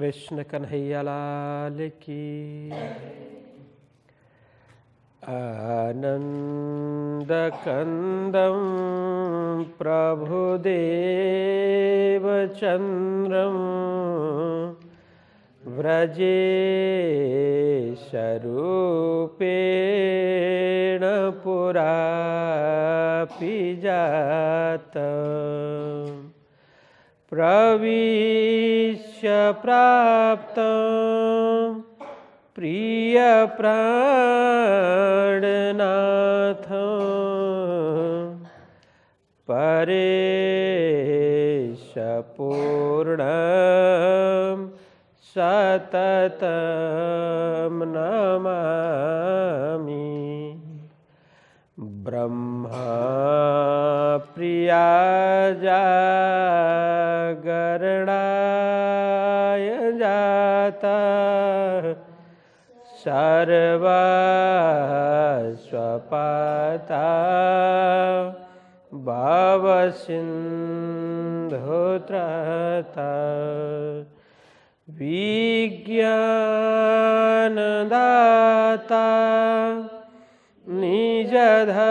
कृष्ण कन्हैया लाल की। आनंद कंदं प्रभुदेव चंद्रं व्रजेशरूपेण पुरापि जातम् प्रविश्य प्राप्तं प्रियप्राणनाथं परेशपूर्णं सततं नमामि। ब्रह्मा प्रिया जागरणाय जाता सर्वस्वपाता भवसिन्धुत्रता विज्ञानदाता निज धर्मधाता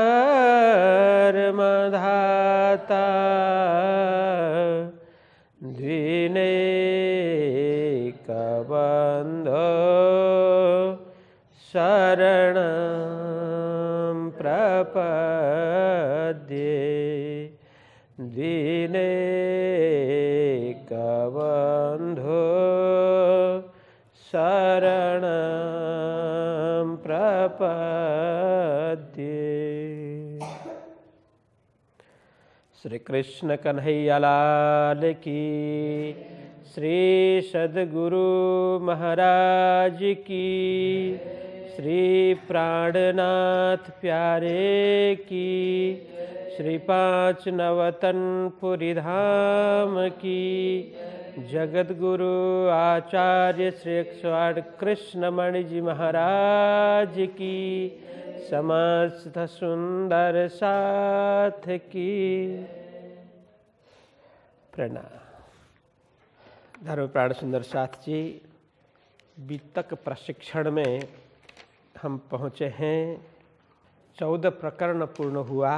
द्विनेकबन्धो शरणं प्रपद्ये द्विनेकबन्धो शरणं प्रपद्ये। श्री कृष्ण कन्हैया लाल की। श्री सद्गुरु महाराज की। श्री प्राणनाथ प्यारे की। श्री पांच नवतनपुरी धाम की। जगद्गुरु आचार्य श्री 108 कृष्णमणि जी महाराज की। समस्त सुंदर साथ की प्रणाम। धर्म प्राण सुंदर साथ जी, बीतक प्रशिक्षण में हम पहुँचे हैं। 14 प्रकरण पूर्ण हुआ।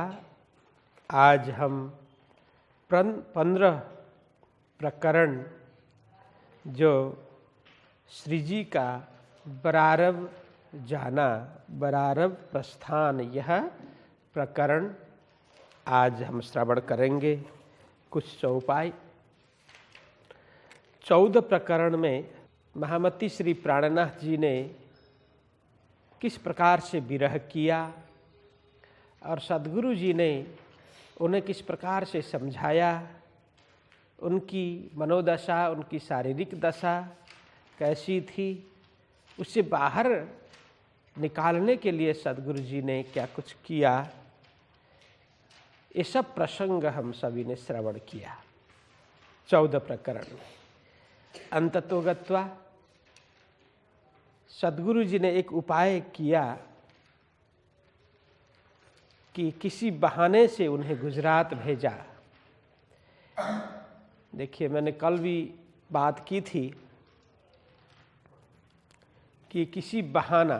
आज हम 15 प्रकरण जो श्री जी का बरारव जाना, बरारव प्रस्थान, यह प्रकरण आज हम श्रवण करेंगे। कुछ चौपाई। 14 प्रकरण में महामती श्री प्राणनाथ जी ने किस प्रकार से विरह किया और सद्गुरु जी ने उन्हें किस प्रकार से समझाया, उनकी मनोदशा, उनकी शारीरिक दशा कैसी थी, उससे बाहर निकालने के लिए सद्गुरु जी ने क्या कुछ किया, ये सब प्रसंग हम सभी ने श्रवण किया 14 प्रकरण में। अंततोगत्वा सद्गुरु जी ने एक उपाय किया कि किसी बहाने से उन्हें गुजरात भेजा। देखिए, मैंने कल भी बात की थी कि किसी बहाना,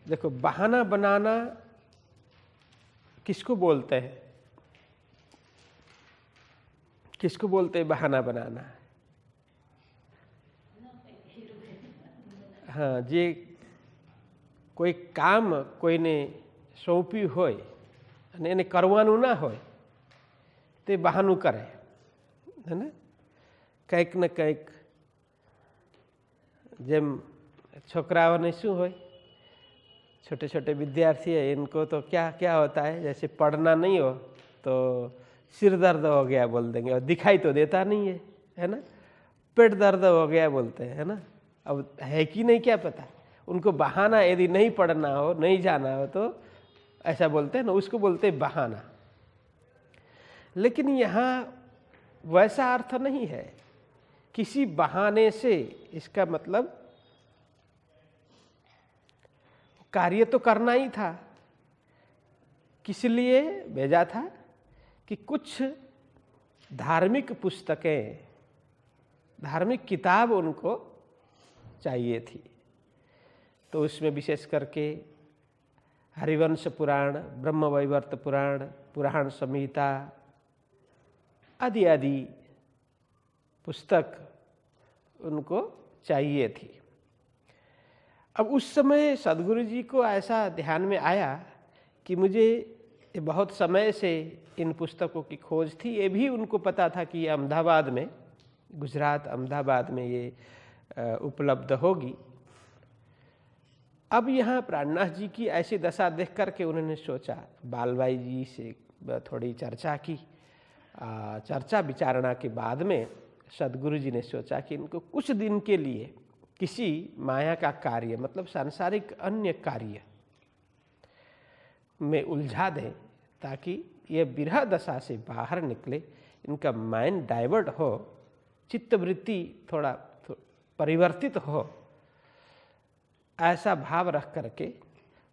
देखो बहाना बनाना किसको बोलते हैं? किसको बोलते हैं बहाना बनाना? हाँ, जे કોઈ કામ કોઈને સોંપ્યું હોય અને એને કરવાનું ના હોય તે બહાનું કરે, है ना? કંઈક ને કંઈક, જેમ છોકરાઓને શું હોય, छोटे छोटे विद्यार्थी है, इनको तो क्या क्या होता है, जैसे पढ़ना नहीं हो तो सिर दर्द हो गया बोल देंगे और दिखाई तो देता नहीं है ना? पेट दर्द हो गया बोलते हैं, है ना? अब है कि नहीं क्या पता। उनको बहाना, यदि नहीं पढ़ना हो, नहीं जाना हो तो ऐसा बोलते हैं ना, उसको बोलते हैं बहाना। लेकिन यहाँ वैसा अर्थ नहीं है। किसी बहाने से इसका मतलब कार्य तो करना ही था। किस लिए भेजा था? कि कुछ धार्मिक पुस्तकें धार्मिक किताब उनको चाहिए थी। तो उसमें विशेष करके हरिवंश पुराण, ब्रह्मवैवर्त पुराण, पुराण संहिता आदि आदि पुस्तक उनको चाहिए थी। अब उस समय सद्गुरु जी को ऐसा ध्यान में आया कि मुझे बहुत समय से इन पुस्तकों की खोज थी। ये भी उनको पता था कि अहमदाबाद में, गुजरात अहमदाबाद में ये उपलब्ध होगी। अब यहाँ प्राणनाथ जी की ऐसी दशा देख करके उन्होंने सोचा, बालभाई जी से थोड़ी चर्चा की। चर्चा विचारणा के बाद में सद्गुरु जी ने सोचा कि इनको कुछ दिन के लिए किसी माया का कार्य, मतलब सांसारिक अन्य कार्य में उलझा दें, ताकि ये विरह दशा से बाहर निकले, इनका माइंड डाइवर्ट हो, चित्तवृत्ति थोड़ा परिवर्तित हो। ऐसा भाव रख करके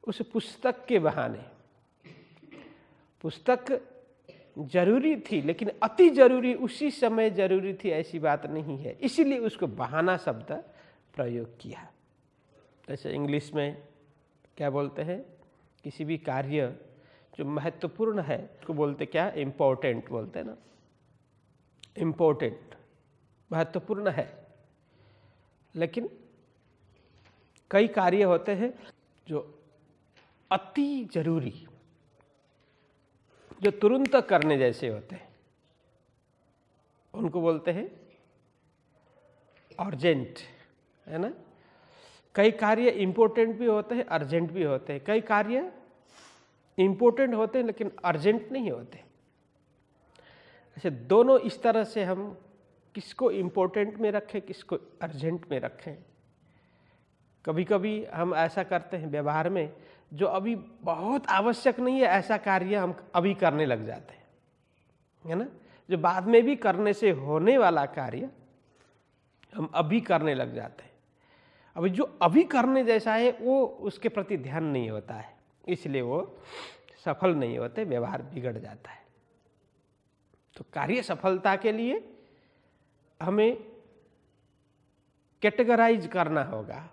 उस पुस्तक के बहाने, पुस्तक जरूरी थी लेकिन अति जरूरी उसी समय जरूरी थी ऐसी बात नहीं है, इसीलिए उसको बहाना शब्द प्रयोग किया। जैसे इंग्लिश में क्या बोलते हैं, किसी भी कार्य जो महत्वपूर्ण है उसको बोलते क्या, इम्पोर्टेंट बोलते हैं ना। इम्पोर्टेंट महत्वपूर्ण है, लेकिन कई कार्य होते हैं जो अति जरूरी, जो तुरंत करने जैसे होते हैं, उनको बोलते हैं अर्जेंट, है ना। कई कार्य इम्पोर्टेंट भी होते हैं, अर्जेंट भी होते हैं। कई कार्य इम्पोर्टेंट होते हैं लेकिन अर्जेंट नहीं होते। ऐसे दोनों इस तरह से हम किसको इम्पोर्टेंट में रखें, किसको अर्जेंट में रखें। कभी कभी हम ऐसा करते हैं व्यवहार में, जो अभी बहुत आवश्यक नहीं है ऐसा कार्य हम अभी करने लग जाते हैं, है ना। जो बाद में भी करने से होने वाला कार्य हम अभी करने लग जाते हैं। अभी जो अभी करने जैसा है वो उसके प्रति ध्यान नहीं होता है, इसलिए वो सफल नहीं होते, व्यवहार बिगड़ जाता है। तो कार्य सफलता के लिए हमें कैटेगराइज करना होगा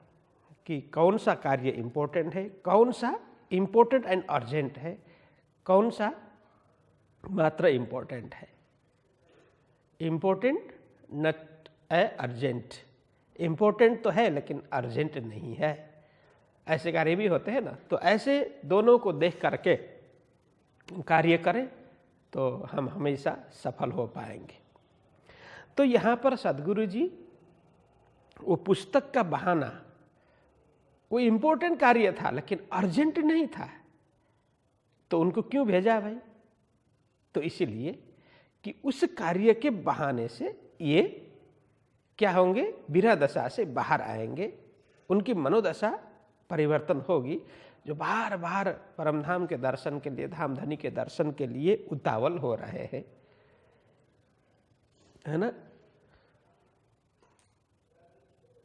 कि कौन सा कार्य इम्पोर्टेंट है, कौन सा इम्पोर्टेंट एंड अर्जेंट है, कौन सा मात्र इम्पोर्टेंट है। इम्पोर्टेंट नट है अर्जेंट, इम्पोर्टेंट तो है लेकिन अर्जेंट नहीं है, ऐसे कार्य भी होते हैं ना। तो ऐसे दोनों को देख करके कार्य करें तो हम हमेशा सफल हो पाएंगे। तो यहाँ पर सद्गुरु जी वो पुस्तक का बहाना, वो इम्पोर्टेंट कार्य था लेकिन अर्जेंट नहीं था, तो उनको क्यों भेजा भाई? तो इसीलिए कि उस कार्य के बहाने से ये क्या होंगे, विरह दशा से बाहर आएंगे, उनकी मनोदशा परिवर्तन होगी। जो बार बार परमधाम के दर्शन के लिए, धामधनी के दर्शन के लिए उतावल हो रहे हैं, है ना,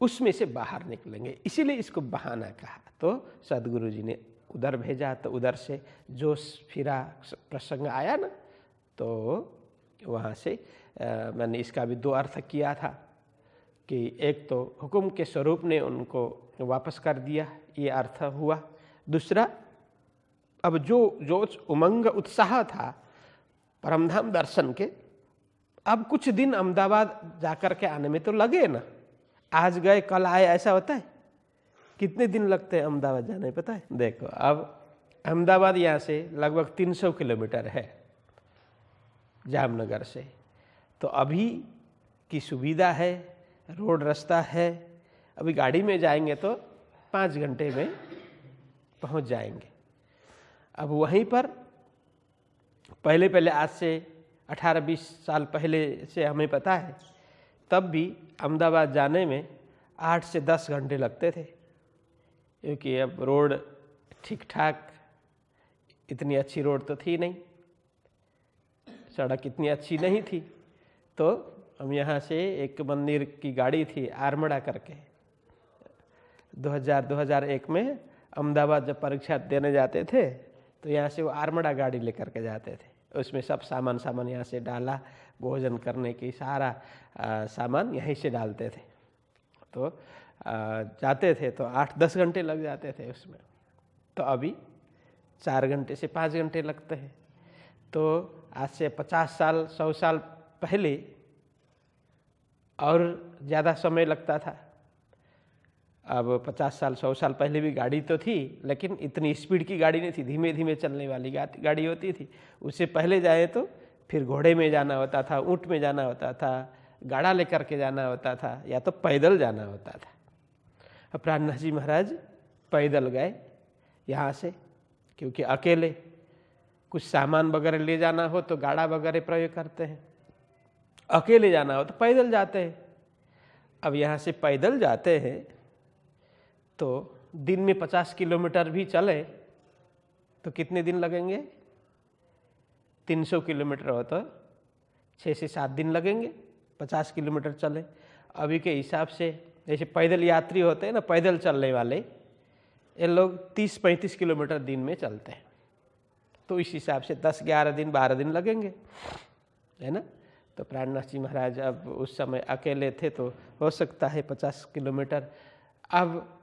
उसमें से बाहर निकलेंगे। इसीलिए इसको बहाना कहा। तो सद्गुरु जी ने उधर भेजा, तो उधर से जोश फिरा प्रसंग आया ना, तो वहाँ से मैंने इसका भी दो अर्थ किया था कि एक तो हुक्म के स्वरूप ने उनको वापस कर दिया, ये अर्थ हुआ। दूसरा, अब जो उमंग उत्साह था परमधाम दर्शन के, अब कुछ दिन अहमदाबाद जाकर के आने में तो लगे ना। आज गए कल आए ऐसा होता है? कितने दिन लगते हैं अहमदाबाद जाने, पता है? देखो, अब अहमदाबाद यहाँ से लगभग 300 किलोमीटर है जामनगर से। तो अभी की सुविधा है, रोड रास्ता है, अभी गाड़ी में जाएंगे तो 5 घंटे में पहुँच जाएंगे। अब वहीं पर पहले आज से 18-20 साल पहले से हमें पता है, तब भी अहमदाबाद जाने में 8 से 10 घंटे लगते थे, क्योंकि अब रोड ठीक ठाक, इतनी अच्छी रोड तो थी नहीं, सड़क इतनी अच्छी नहीं थी। तो हम यहाँ से एक मंदिर की गाड़ी थी आरमड़ा करके, 2001 में अहमदाबाद जब परीक्षा देने जाते थे तो यहाँ से वो आरमड़ा गाड़ी लेकर के जाते थे। उसमें सब सामान यहाँ से डाला, भोजन करने की सारा सामान यहीं से डालते थे। तो जाते थे तो 8-10 घंटे लग जाते थे उसमें, तो अभी 4 घंटे से 5 घंटे लगते हैं। तो आज से 50 साल 100 साल पहले और ज़्यादा समय लगता था। अब 50 साल 100 साल पहले भी गाड़ी तो थी, लेकिन इतनी स्पीड की गाड़ी नहीं थी, धीमे धीमे चलने वाली गाड़ी होती थी। उससे पहले जाए तो फिर घोड़े में जाना होता था, ऊँट में जाना होता था, गाड़ा लेकर के जाना होता था, या तो पैदल जाना होता था। अब प्राणनाथ जी महाराज पैदल गए यहाँ से, क्योंकि अकेले कुछ सामान वगैरह ले जाना हो तो गाड़ा वगैरह प्रयोग करते हैं, अकेले जाना हो तो पैदल जाते हैं। अब यहाँ से पैदल जाते हैं तो दिन में 50 किलोमीटर भी चले तो कितने दिन लगेंगे? 300 किलोमीटर हो तो 6 से 7 दिन लगेंगे 50 किलोमीटर चले। अभी के हिसाब से जैसे पैदल यात्री होते हैं ना, पैदल चलने वाले, ये लोग 30-35 किलोमीटर दिन में चलते हैं। तो इस हिसाब से 10-11 दिन 12 दिन लगेंगे, है ना। तो प्राणनाथ जी महाराज अब उस समय अकेले थे तो हो सकता है 50 किलोमीटर। अब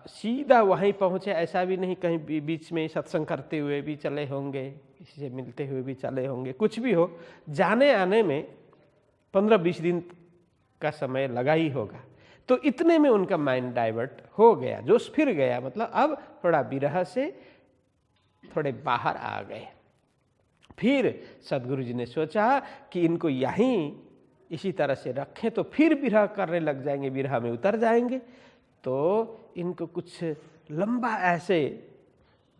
सीधा वहीं पहुँचे ऐसा भी नहीं, कहीं बीच में सत्संग करते हुए भी चले होंगे, किसी से मिलते हुए भी चले होंगे, कुछ भी हो, जाने आने में 15-20 दिन का समय लगा ही होगा। तो इतने में उनका माइंड डाइवर्ट हो गया, जोश फिर गया, मतलब अब थोड़ा विरह से थोड़े बाहर आ गए। फिर सदगुरु जी ने सोचा कि इनको यहीं इसी तरह से रखें तो फिर विरह करने लग जाएंगे, विरह में उतर जाएंगे। तो इनको कुछ लंबा ऐसे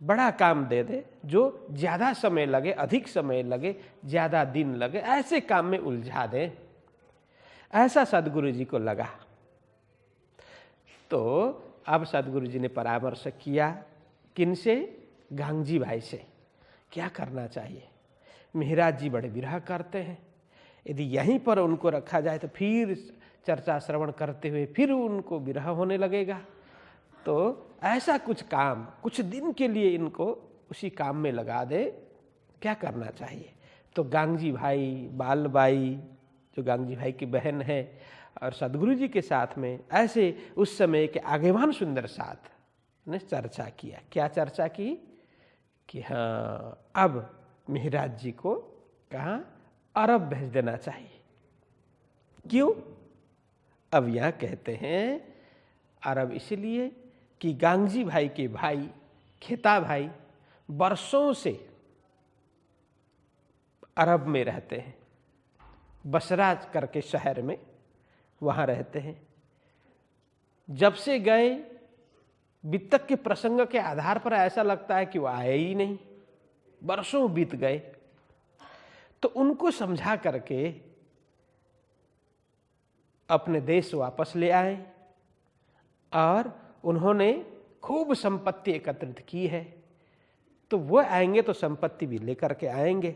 बड़ा काम दे दे जो ज़्यादा समय लगे, अधिक समय लगे, ज़्यादा दिन लगे, ऐसे काम में उलझा दे, ऐसा सदगुरु जी को लगा। तो अब सदगुरु जी ने परामर्श किया, किनसे? गांगजी भाई से। क्या करना चाहिए? महाराज जी बड़े विरह करते हैं, यदि यहीं पर उनको रखा जाए तो फिर चर्चा श्रवण करते हुए फिर उनको विरह होने लगेगा। तो ऐसा कुछ काम, कुछ दिन के लिए इनको उसी काम में लगा दे, क्या करना चाहिए? तो गांगजी भाई, बालबाई जो गांगजी भाई की बहन है, और सदगुरु जी के साथ में ऐसे उस समय के आगेवान सुंदर साथ ने चर्चा किया। क्या चर्चा की? कि हाँ, अब महाराज जी को कहाँ? अरब भेज देना चाहिए। क्यों? अब यहाँ कहते हैं अरब इसलिए कि गांगजी भाई के भाई खेता भाई वर्षों से अरब में रहते हैं, बसरा करके शहर में वहाँ रहते हैं। जब से गए वित्तक के प्रसंग के आधार पर ऐसा लगता है कि वो आए ही नहीं, वर्षों बीत गए। तो उनको समझा करके अपने देश वापस ले आए और उन्होंने खूब संपत्ति एकत्रित की है। तो वो आएंगे तो संपत्ति भी लेकर के आएंगे,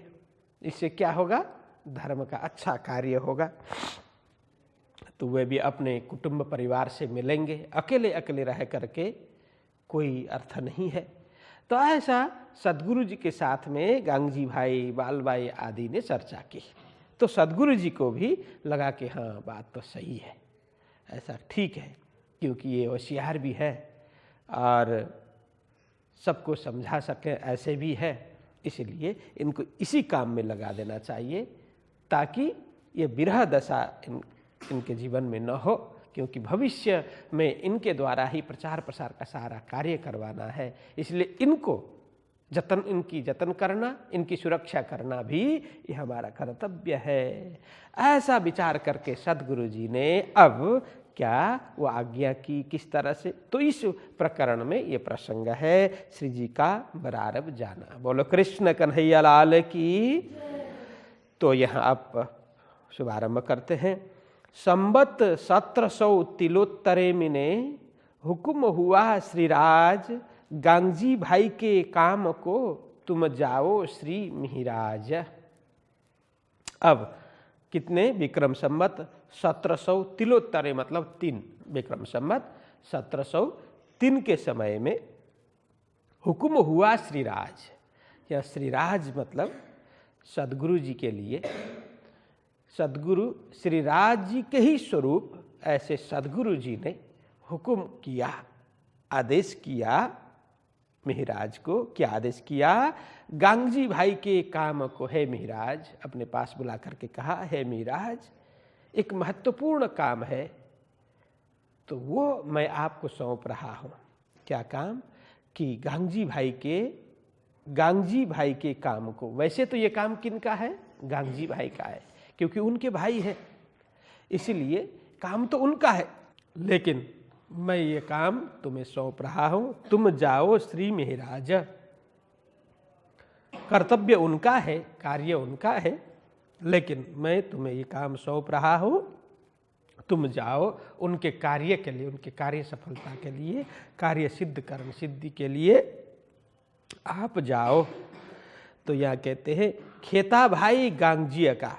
इससे क्या होगा? धर्म का अच्छा कार्य होगा। तो वे भी अपने कुटुंब परिवार से मिलेंगे, अकेले अकेले रह करके कोई अर्थ नहीं है। तो ऐसा सदगुरु जी के साथ में गांगजी भाई, बालबाई आदि ने चर्चा की। तो सदगुरु जी को भी लगा कि हाँ, बात तो सही है, ऐसा ठीक है, क्योंकि ये होशियार भी है और सबको समझा सके ऐसे भी है, इसलिए इनको इसी काम में लगा देना चाहिए ताकि ये विरह दशा इनके जीवन में न हो, क्योंकि भविष्य में इनके द्वारा ही प्रचार प्रसार का सारा कार्य करवाना है। इसलिए इनको इनकी जतन करना, इनकी सुरक्षा करना भी ये हमारा कर्तव्य है। ऐसा विचार करके सदगुरु जी ने अब क्या वो आज्ञा की, किस तरह से? तो इस प्रकरण में ये प्रसंग है श्री जी का बरारब जाना। बोलो कृष्ण कन्हैया लाल की। तो यहाँ आप शुभारंभ करते हैं। संबत 1700 तिलोत्तरे मिने हुक्म हुआ श्रीराज, गांगजी भाई के काम को तुम जाओ श्री मिहिराज। अब कितने? विक्रम संबत 1700 तिलोत्तरे मतलब 3 विक्रम संबत 1703 के समय में हुक्म हुआ श्रीराज। यह श्रीराज मतलब सदगुरु जी के लिए, सदगुरु श्री राज जी के ही स्वरूप ऐसे सदगुरु जी ने हुक्म किया, आदेश किया मिहिराज को। क्या आदेश किया? गांगजी भाई के काम को है मिहिराज अपने पास बुला करके कहा, है मिहिराज एक महत्वपूर्ण काम है, तो वो मैं आपको सौंप रहा हूँ। क्या काम? कि गांगजी भाई के काम को, वैसे तो ये काम किनका है? गांगजी भाई का है, क्योंकि उनके भाई है, इसीलिए काम तो उनका है, लेकिन मैं ये काम तुम्हें सौंप रहा हूं, तुम जाओ श्री मिहिराज। कर्तव्य उनका है, कार्य उनका है, लेकिन मैं तुम्हें ये काम सौंप रहा हूं, तुम जाओ उनके कार्य के लिए, उनके कार्य सफलता के लिए, कार्य सिद्धि के लिए आप जाओ। तो यहाँ कहते हैं खेता भाई गांगजी का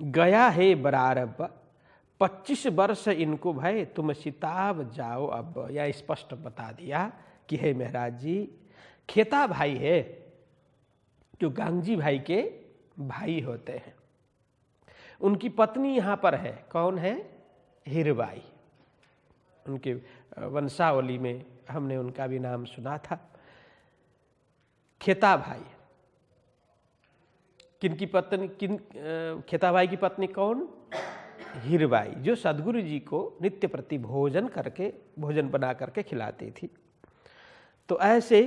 गया है बरारब, 25 वर्ष इनको भाई तुम सिताब जाओ। अब यह स्पष्ट बता दिया कि हे महाराज जी, खेता भाई है जो गांगजी भाई के भाई होते हैं, उनकी पत्नी यहाँ पर है, कौन है? हीरबाई। उनके वंशावली में हमने उनका भी नाम सुना था। खेता भाई, किनकी पत्नी, खेता भाई की पत्नी कौन? हीरबाई, जो सदगुरु जी को नित्य प्रति भोजन बना करके खिलाती थी। तो ऐसे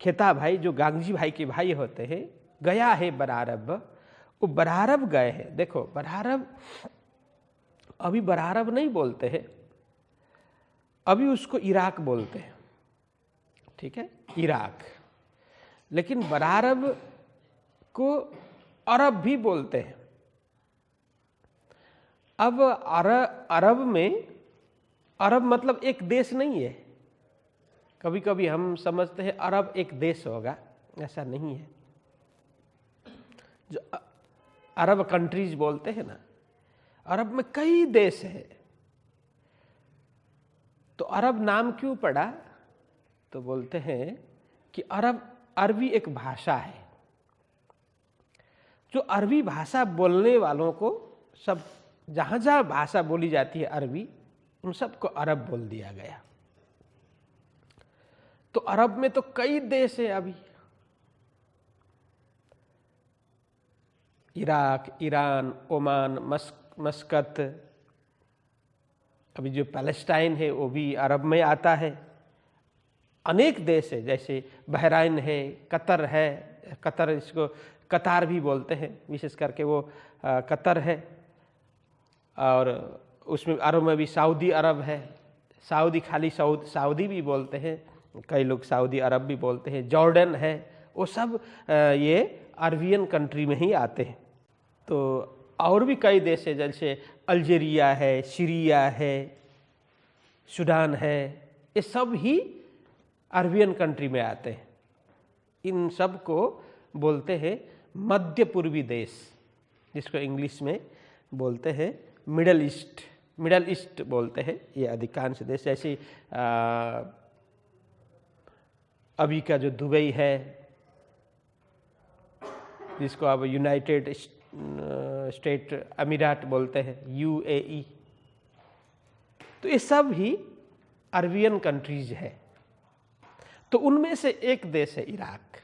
खेता भाई जो गांगजी भाई के भाई होते हैं, गया है बरारब, वो बरारब गए हैं। देखो बरारब, अभी बरारब नहीं बोलते हैं, अभी उसको इराक बोलते हैं, ठीक है, इराक। लेकिन बरारब को अरब भी बोलते हैं। अब अरब में, अरब मतलब एक देश नहीं है। कभी कभी हम समझते हैं अरब एक देश होगा, ऐसा नहीं है। जो अरब कंट्रीज बोलते हैं ना, अरब में कई देश है। तो अरब नाम क्यों पड़ा? तो बोलते हैं कि अरबी एक भाषा है, जो अरबी भाषा बोलने वालों को, सब जहाँ जहाँ भाषा बोली जाती है अरबी, उन सबको अरब बोल दिया गया। तो अरब में तो कई देश है अभी, इराक, ईरान, ओमान, मस्कत, अभी जो पैलेस्टाइन है वो भी अरब में आता है। अनेक देश है, जैसे बहराइन है, कतर है, कतर इसको कतार भी बोलते हैं, विशेष करके वो कतर है। और उसमें अरब में भी सऊदी अरब है, सऊदी खाली सऊदी भी बोलते हैं, कई लोग सऊदी अरब भी बोलते हैं। जॉर्डन है, वो सब ये अरबियन कंट्री में ही आते हैं। तो और भी कई देश है, जैसे अल्जीरिया है, सीरिया है, सूडान है, ये सब ही अरबियन कंट्री में आते हैं। इन सब को बोलते हैं मध्य पूर्वी देश, जिसको इंग्लिश में बोलते हैं मिडल ईस्ट बोलते हैं ये अधिकांश देश। जैसे अभी का जो दुबई है, जिसको अब यूनाइटेड स्टेट अमीरात बोलते हैं, UAE, तो ये सब ही अरबियन कंट्रीज है। तो उनमें से एक देश है इराक।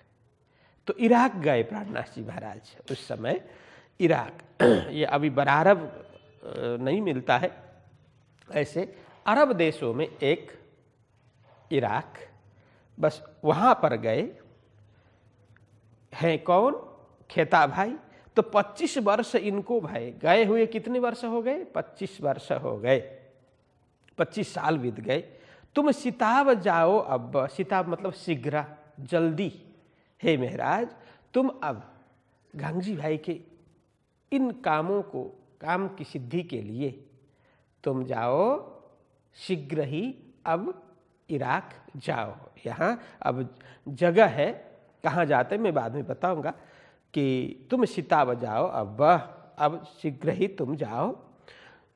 तो इराक गए प्राणनाथ जी महाराज उस समय, इराक। ये अभी बरारब नहीं मिलता है, ऐसे अरब देशों में एक इराक, बस वहाँ पर गए हैं। कौन? खेता भाई। तो 25 वर्ष इनको भाई गए हुए कितने वर्ष हो गए? 25 वर्ष हो गए, 25 साल बीत गए। तुम सिताब जाओ अब, सिताब मतलब शीघ्र, जल्दी। हे महाराज, तुम अब गांगजी भाई के इन कामों को, काम की सिद्धि के लिए तुम जाओ, शीघ्र ही अब इराक जाओ। यहाँ अब जगह है, कहाँ जाते मैं बाद में बताऊंगा, कि तुम सिताब जाओ अब शीघ्र ही तुम जाओ।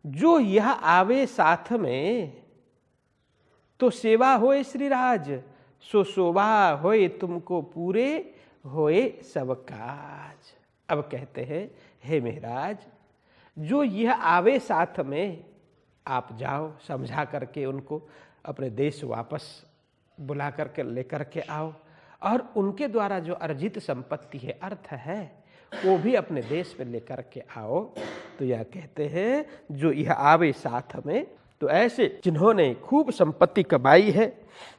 जो यह आवे साथ में, तो सेवा होए श्रीराज, सो शोभा होए तुमको पूरे होए सब काज। अब कहते हैं, हे महाराज, जो यह आवे साथ में, आप जाओ, समझा करके उनको अपने देश वापस बुला करके लेकर के आओ, और उनके द्वारा जो अर्जित संपत्ति है, अर्थ है, वो भी अपने देश में लेकर के आओ। तो यह कहते हैं, जो यह आवे साथ में, तो ऐसे जिन्होंने खूब संपत्ति कमाई है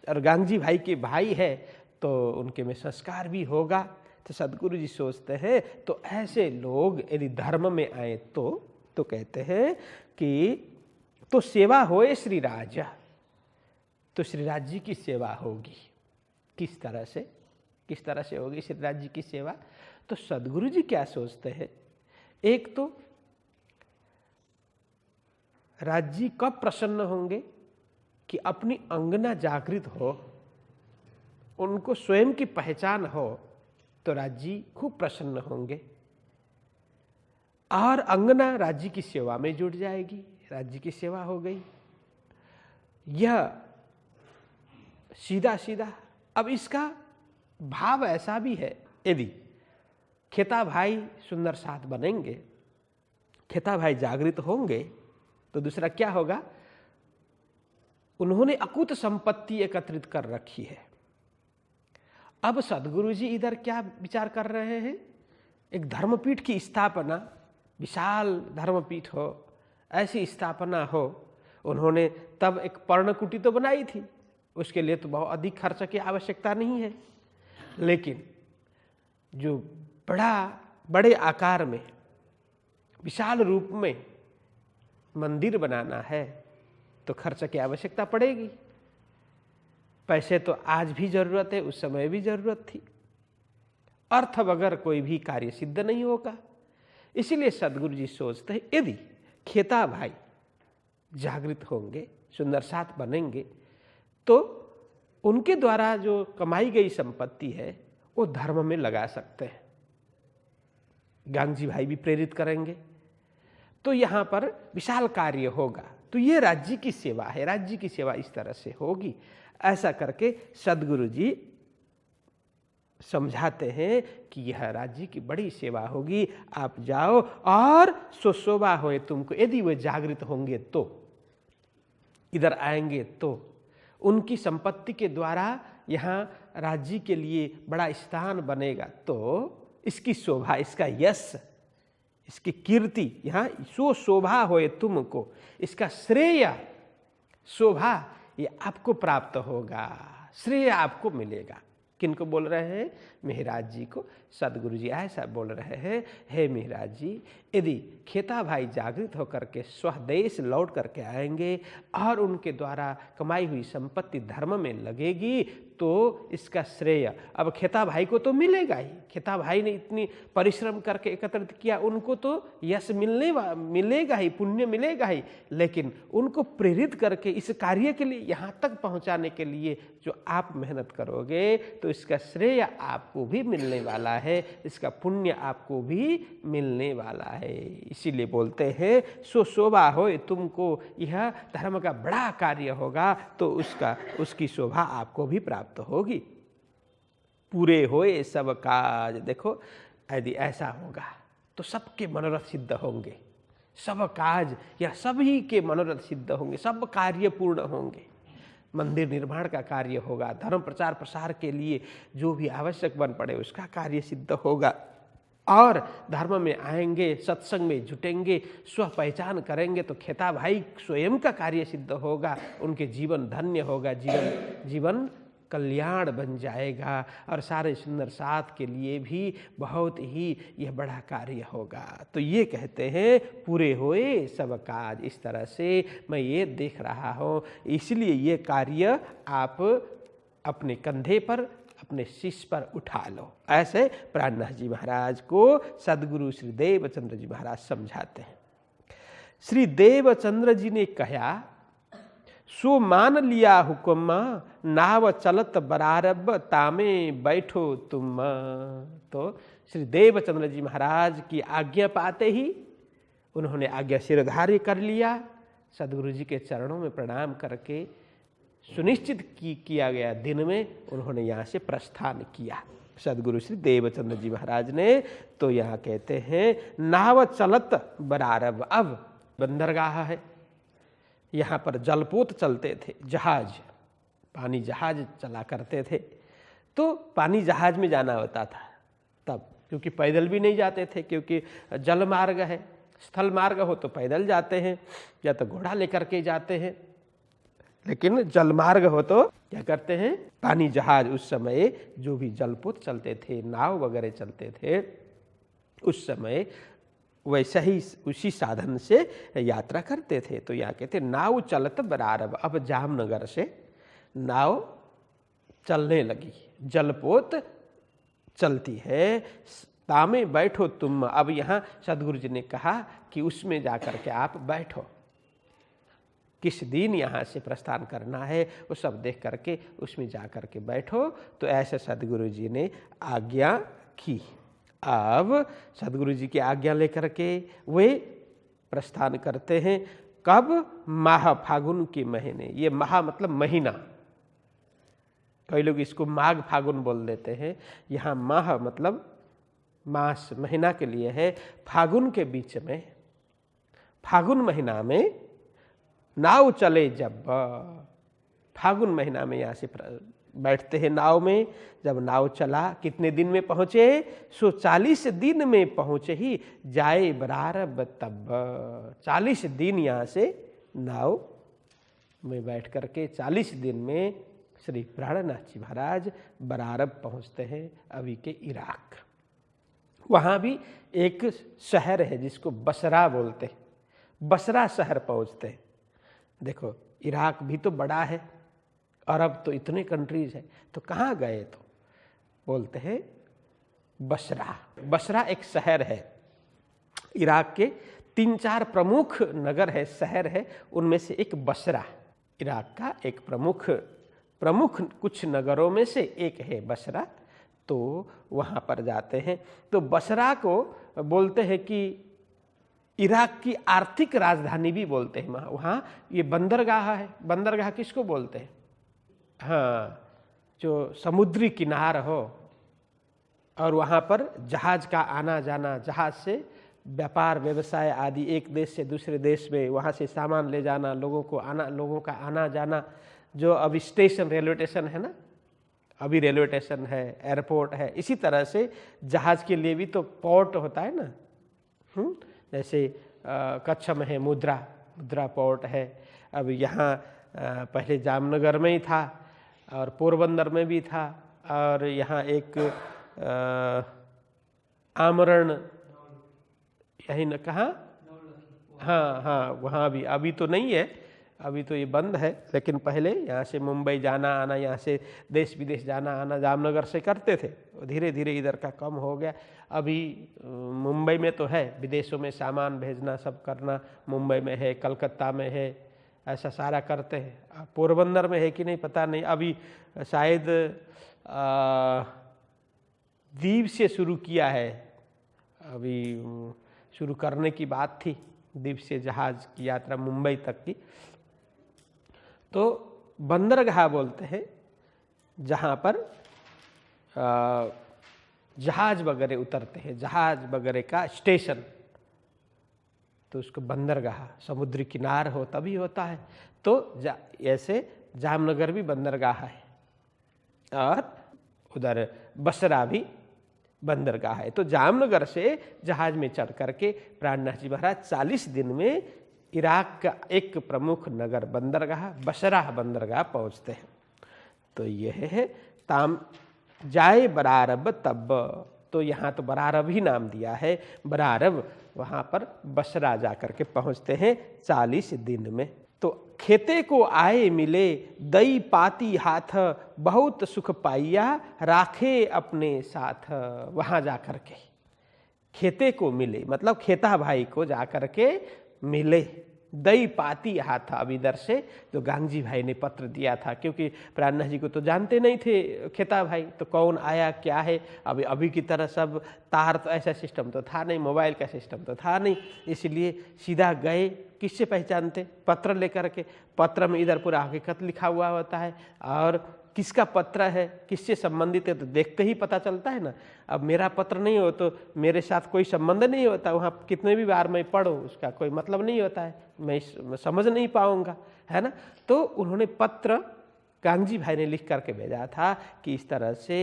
और गांधी भाई के भाई है, तो उनके में संस्कार भी होगा। तो सदगुरु जी सोचते हैं, तो ऐसे लोग यदि धर्म में आए तो कहते हैं कि तो सेवा होए श्री राज, तो श्री राज जी की सेवा होगी। किस तरह से होगी श्री राज जी की सेवा? तो सदगुरु जी क्या सोचते हैं, एक तो राज जी कब प्रसन्न होंगे कि अपनी अंगना जागृत हो, उनको स्वयं की पहचान हो, तो राज जी खूब प्रसन्न होंगे और अंगना राज जी की सेवा में जुट जाएगी, राज जी की सेवा हो गई। यह सीधा सीधा। अब इसका भाव ऐसा भी है, यदि खेता भाई सुंदर साथ बनेंगे, खेता भाई जागृत होंगे, तो दूसरा क्या होगा, उन्होंने अकूत संपत्ति एकत्रित कर रखी है। अब सदगुरु जी इधर क्या विचार कर रहे हैं, एक धर्मपीठ की स्थापना, विशाल धर्मपीठ हो, ऐसी स्थापना हो। उन्होंने तब एक पर्णकुटी तो बनाई थी, उसके लिए तो बहुत अधिक खर्च की आवश्यकता नहीं है, लेकिन जो बड़े आकार में, विशाल रूप में मंदिर बनाना है, तो खर्च की आवश्यकता पड़ेगी। पैसे तो आज भी जरूरत है, उस समय भी जरूरत थी। अर्थ बगैर कोई भी कार्य सिद्ध नहीं होगा। इसीलिए सदगुरु जी सोचते हैं, यदि खेता भाई जागृत होंगे, सुंदर साथ बनेंगे, तो उनके द्वारा जो कमाई गई संपत्ति है वो धर्म में लगा सकते हैं। गांधी भाई भी प्रेरित करेंगे, तो यहाँ पर विशाल कार्य होगा। तो ये राज्य की सेवा है, राज्य की सेवा इस तरह से होगी। ऐसा करके सदगुरु जी समझाते हैं कि यह राज्य की बड़ी सेवा होगी, आप जाओ और शोभा होए तुमको। यदि वे जागृत होंगे तो, इधर आएंगे तो, उनकी संपत्ति के द्वारा यहाँ राज्य के लिए बड़ा स्थान बनेगा, तो इसकी शोभा, इसका यश, इसकी कीर्ति, यहाँ सो शोभा होए तुमको, इसका श्रेय, शोभा ये आपको प्राप्त होगा, श्रेय आपको मिलेगा। किनको बोल रहे हैं? महाराज जी को सदगुरु जी ऐसा बोल रहे हैं, हे महाराज जी, यदि खेता भाई जागृत होकर के स्वदेश लौट करके आएंगे और उनके द्वारा कमाई हुई संपत्ति धर्म में लगेगी, तो इसका श्रेय अब खेता भाई को तो मिलेगा ही। खेता भाई ने इतनी परिश्रम करके एकत्रित किया, उनको तो यश मिलेगा ही, पुण्य मिलेगा ही, लेकिन उनको प्रेरित करके इस कार्य के लिए यहाँ तक पहुँचाने के लिए जो आप मेहनत करोगे, तो इसका श्रेय आपको भी मिलने वाला है, इसका पुण्य आपको भी मिलने वाला है। इसीलिए बोलते हैं, सो शोभा होए तुमको, यह धर्म का बड़ा कार्य होगा, तो उसकी शोभा आपको भी प्राप्त होगी। पूरे होए सब काज। देखो, यदि ऐसा होगा तो सबके मनोरथ सिद्ध होंगे, सब काज या सभी के मनोरथ सिद्ध होंगे, सब कार्य पूर्ण होंगे। मंदिर निर्माण का कार्य होगा, धर्म प्रचार प्रसार के लिए जो भी आवश्यक बन पड़े उसका कार्य सिद्ध होगा, और धर्म में आएंगे, सत्संग में जुटेंगे, स्व पहचान करेंगे, तो खेता भाई स्वयं का कार्य सिद्ध होगा, उनके जीवन धन्य होगा, जीवन कल्याण बन जाएगा, और सारे सुंदर साथ के लिए भी बहुत ही यह बड़ा कार्य होगा। तो ये कहते हैं, पूरे होए सब काज। इस तरह से मैं ये देख रहा हूँ, इसलिए ये कार्य आप अपने कंधे पर, अपने शिष्य पर उठा लो। ऐसे प्राणनाथ जी महाराज को सदगुरु श्री देवचंद्र जी महाराज समझाते हैं। श्री देवचंद्र जी ने कहा, सो मान लिया हुक्म, नाव चलत बरारब, तामे बैठो तुम। तो श्री देवचंद्र जी महाराज की आज्ञा पाते ही उन्होंने आज्ञा सिरधार्य कर लिया। सदगुरु जी के चरणों में प्रणाम करके सुनिश्चित किया गया दिन में उन्होंने यहाँ से प्रस्थान किया। सदगुरु श्री देवचंद्र जी महाराज ने। तो यहाँ कहते हैं नाव चलत बरारब। अब बंदरगाह है, यहाँ पर जलपोत चलते थे, जहाज, पानी जहाज चला करते थे। तो पानी जहाज में जाना होता था तब, क्योंकि पैदल भी नहीं जाते थे, क्योंकि जल मार्ग है। स्थल मार्ग हो तो पैदल जाते हैं या तो घोड़ा लेकर के जाते हैं, लेकिन जल मार्ग हो तो क्या करते हैं, पानी जहाज। उस समय जो भी जलपोत चलते थे, नाव वगैरह चलते थे, उस समय वैसा ही उसी साधन से यात्रा करते थे। तो यहाँ कहते नाव चलत बरारब। अब जामनगर से नाव चलने लगी, जलपोत चलती है। तामे बैठो तुम। अब यहाँ सदगुरु जी ने कहा कि उसमें जाकर के आप बैठो, किस दिन यहाँ से प्रस्थान करना है वो सब देख करके उसमें जा कर के बैठो। तो ऐसे सदगुरु जी ने आज्ञा की। अब सदगुरु जी की आज्ञा लेकर के वे प्रस्थान करते हैं। कब? माह फागुन के महीने। ये माह मतलब महीना, कई लोग इसको माघ फागुन बोल देते हैं। यहाँ माह मतलब मास, महीना के लिए है। फागुन के बीच में, फागुन महीना में नाव चले जब, फागुन महीना में यहाँ से बैठते हैं नाव में। जब नाव चला, कितने दिन में पहुँचे? 40 दिन में पहुँचे ही जाए बरारब तब। 40 दिन यहाँ से नाव में बैठ करके 40 दिन में श्री प्राणनाथ जी महाराज बरारब पहुँचते हैं, अभी के इराक। वहाँ भी एक शहर है जिसको बसरा बोलते हैं, बसरा शहर पहुँचते हैं। देखो इराक भी तो बड़ा है, अरब तो इतने कंट्रीज है, तो कहाँ गए? तो बोलते हैं बसरा। बसरा एक शहर है, इराक के 3-4 प्रमुख नगर है, शहर है, उनमें से एक बसरा इराक का एक प्रमुख कुछ नगरों में से एक है बसरा। तो वहाँ पर जाते हैं। तो बसरा को बोलते हैं कि इराक की आर्थिक राजधानी भी बोलते हैं। वहाँ ये बंदरगाह है। बंदरगाह किसको बोलते हैं? हाँ, जो समुद्री किनार हो और वहाँ पर जहाज का आना जाना, जहाज से व्यापार व्यवसाय आदि, एक देश से दूसरे देश में वहाँ से सामान ले जाना, लोगों का आना जाना। जो अभी स्टेशन, रेलवे स्टेशन है ना, अभी रेलवे स्टेशन है, एयरपोर्ट है, इसी तरह से जहाज के लिए भी तो पोर्ट होता है ना। जैसे कच्छ में है मुद्रा पोर्ट है। अब यहाँ पहले जामनगर में ही था और पोरबंदर में भी था, और यहाँ एक आमरण, यही न कहाँ, हाँ वहाँ भी अभी तो नहीं है, अभी तो ये बंद है। लेकिन पहले यहाँ से मुंबई जाना आना, यहाँ से देश विदेश जाना आना जामनगर से करते थे। धीरे धीरे इधर का कम हो गया। अभी मुंबई में तो है, विदेशों में सामान भेजना सब करना मुंबई में है, कलकत्ता में है, ऐसा सारा करते हैं। पोरबंदर में है कि नहीं पता नहीं, अभी शायद द्वीप से शुरू किया है, अभी शुरू करने की बात थी, द्वीप से जहाज की यात्रा मुंबई तक की। तो बंदरगाह बोलते हैं जहाँ पर जहाज वगैरह उतरते हैं, जहाज वगैरह का स्टेशन, तो उसको बंदरगाह, समुद्री किनार हो तभी होता है। तो ऐसे जामनगर भी बंदरगाह है और उधर बसरा भी बंदरगाह है। तो जामनगर से जहाज में चढ़ करके प्राणनाथ जी महाराज 40 दिन में इराक का एक प्रमुख नगर बंदरगाह, बसरा बंदरगाह पहुँचते हैं। तो यह है ताम जाए बरारब तब। तो यहाँ तो बरारब ही नाम दिया है, बरारब, वहाँ पर बसरा जा कर के पहुँचते हैं 40 दिन में। तो खेते को आए मिले दई पाती हाथ, बहुत सुख पाइया राखे अपने साथ। वहाँ जा कर के खेते को मिले, मतलब खेता भाई को जा कर के मिले। दई पाती हाथ, अब इधर से जो गांगजी भाई ने पत्र दिया था, क्योंकि प्राणनाथ जी को तो जानते नहीं थे खेता भाई, तो कौन आया क्या है। अभी की तरह सब तार, तो ऐसा सिस्टम तो था नहीं, मोबाइल का सिस्टम तो था नहीं, इसलिए सीधा गए। किससे पहचानते? पत्र लेकर के। पत्र में इधर पूरा हकीकत लिखा हुआ होता है और किसका पत्र है, किससे संबंधित है, तो देख के ही पता चलता है ना। अब मेरा पत्र नहीं हो तो मेरे साथ कोई संबंध नहीं होता, वहाँ कितने भी बार मैं पढ़ूँ उसका कोई मतलब नहीं होता है, मैं समझ नहीं पाऊँगा, है ना। तो उन्होंने पत्र कांगजी भाई ने लिख करके भेजा था कि इस तरह से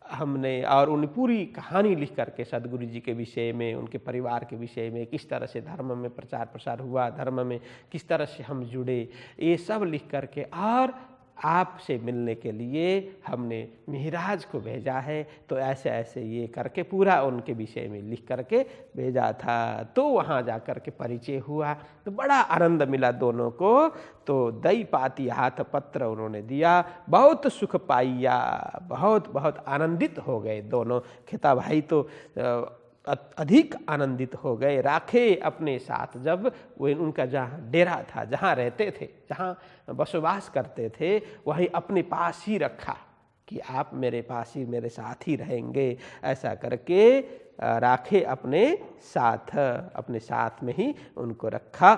हमने, और उन्हें पूरी कहानी लिख करके सदगुरु जी के विषय में, उनके परिवार के विषय में, किस तरह से धर्म में प्रचार प्रसार हुआ, धर्म में किस तरह से हम जुड़े, ये सब लिख करके और आपसे मिलने के लिए हमने मिहिराज को भेजा है। तो ऐसे ऐसे ये करके पूरा उनके विषय में लिख करके भेजा था। तो वहाँ जा कर के परिचय हुआ तो बड़ा आनंद मिला दोनों को। तो दई पाती हाथ पत्र उन्होंने दिया, बहुत सुख पाइया, बहुत बहुत आनंदित हो गए दोनों। खेता भाई तो अधिक आनंदित हो गए। राखे अपने साथ, जब वो उनका जहाँ डेरा था, जहाँ रहते थे, जहाँ बसवास करते थे, वहीं अपने पास ही रखा कि आप मेरे पास ही, मेरे साथ ही रहेंगे। ऐसा करके राखे अपने साथ में ही उनको रखा।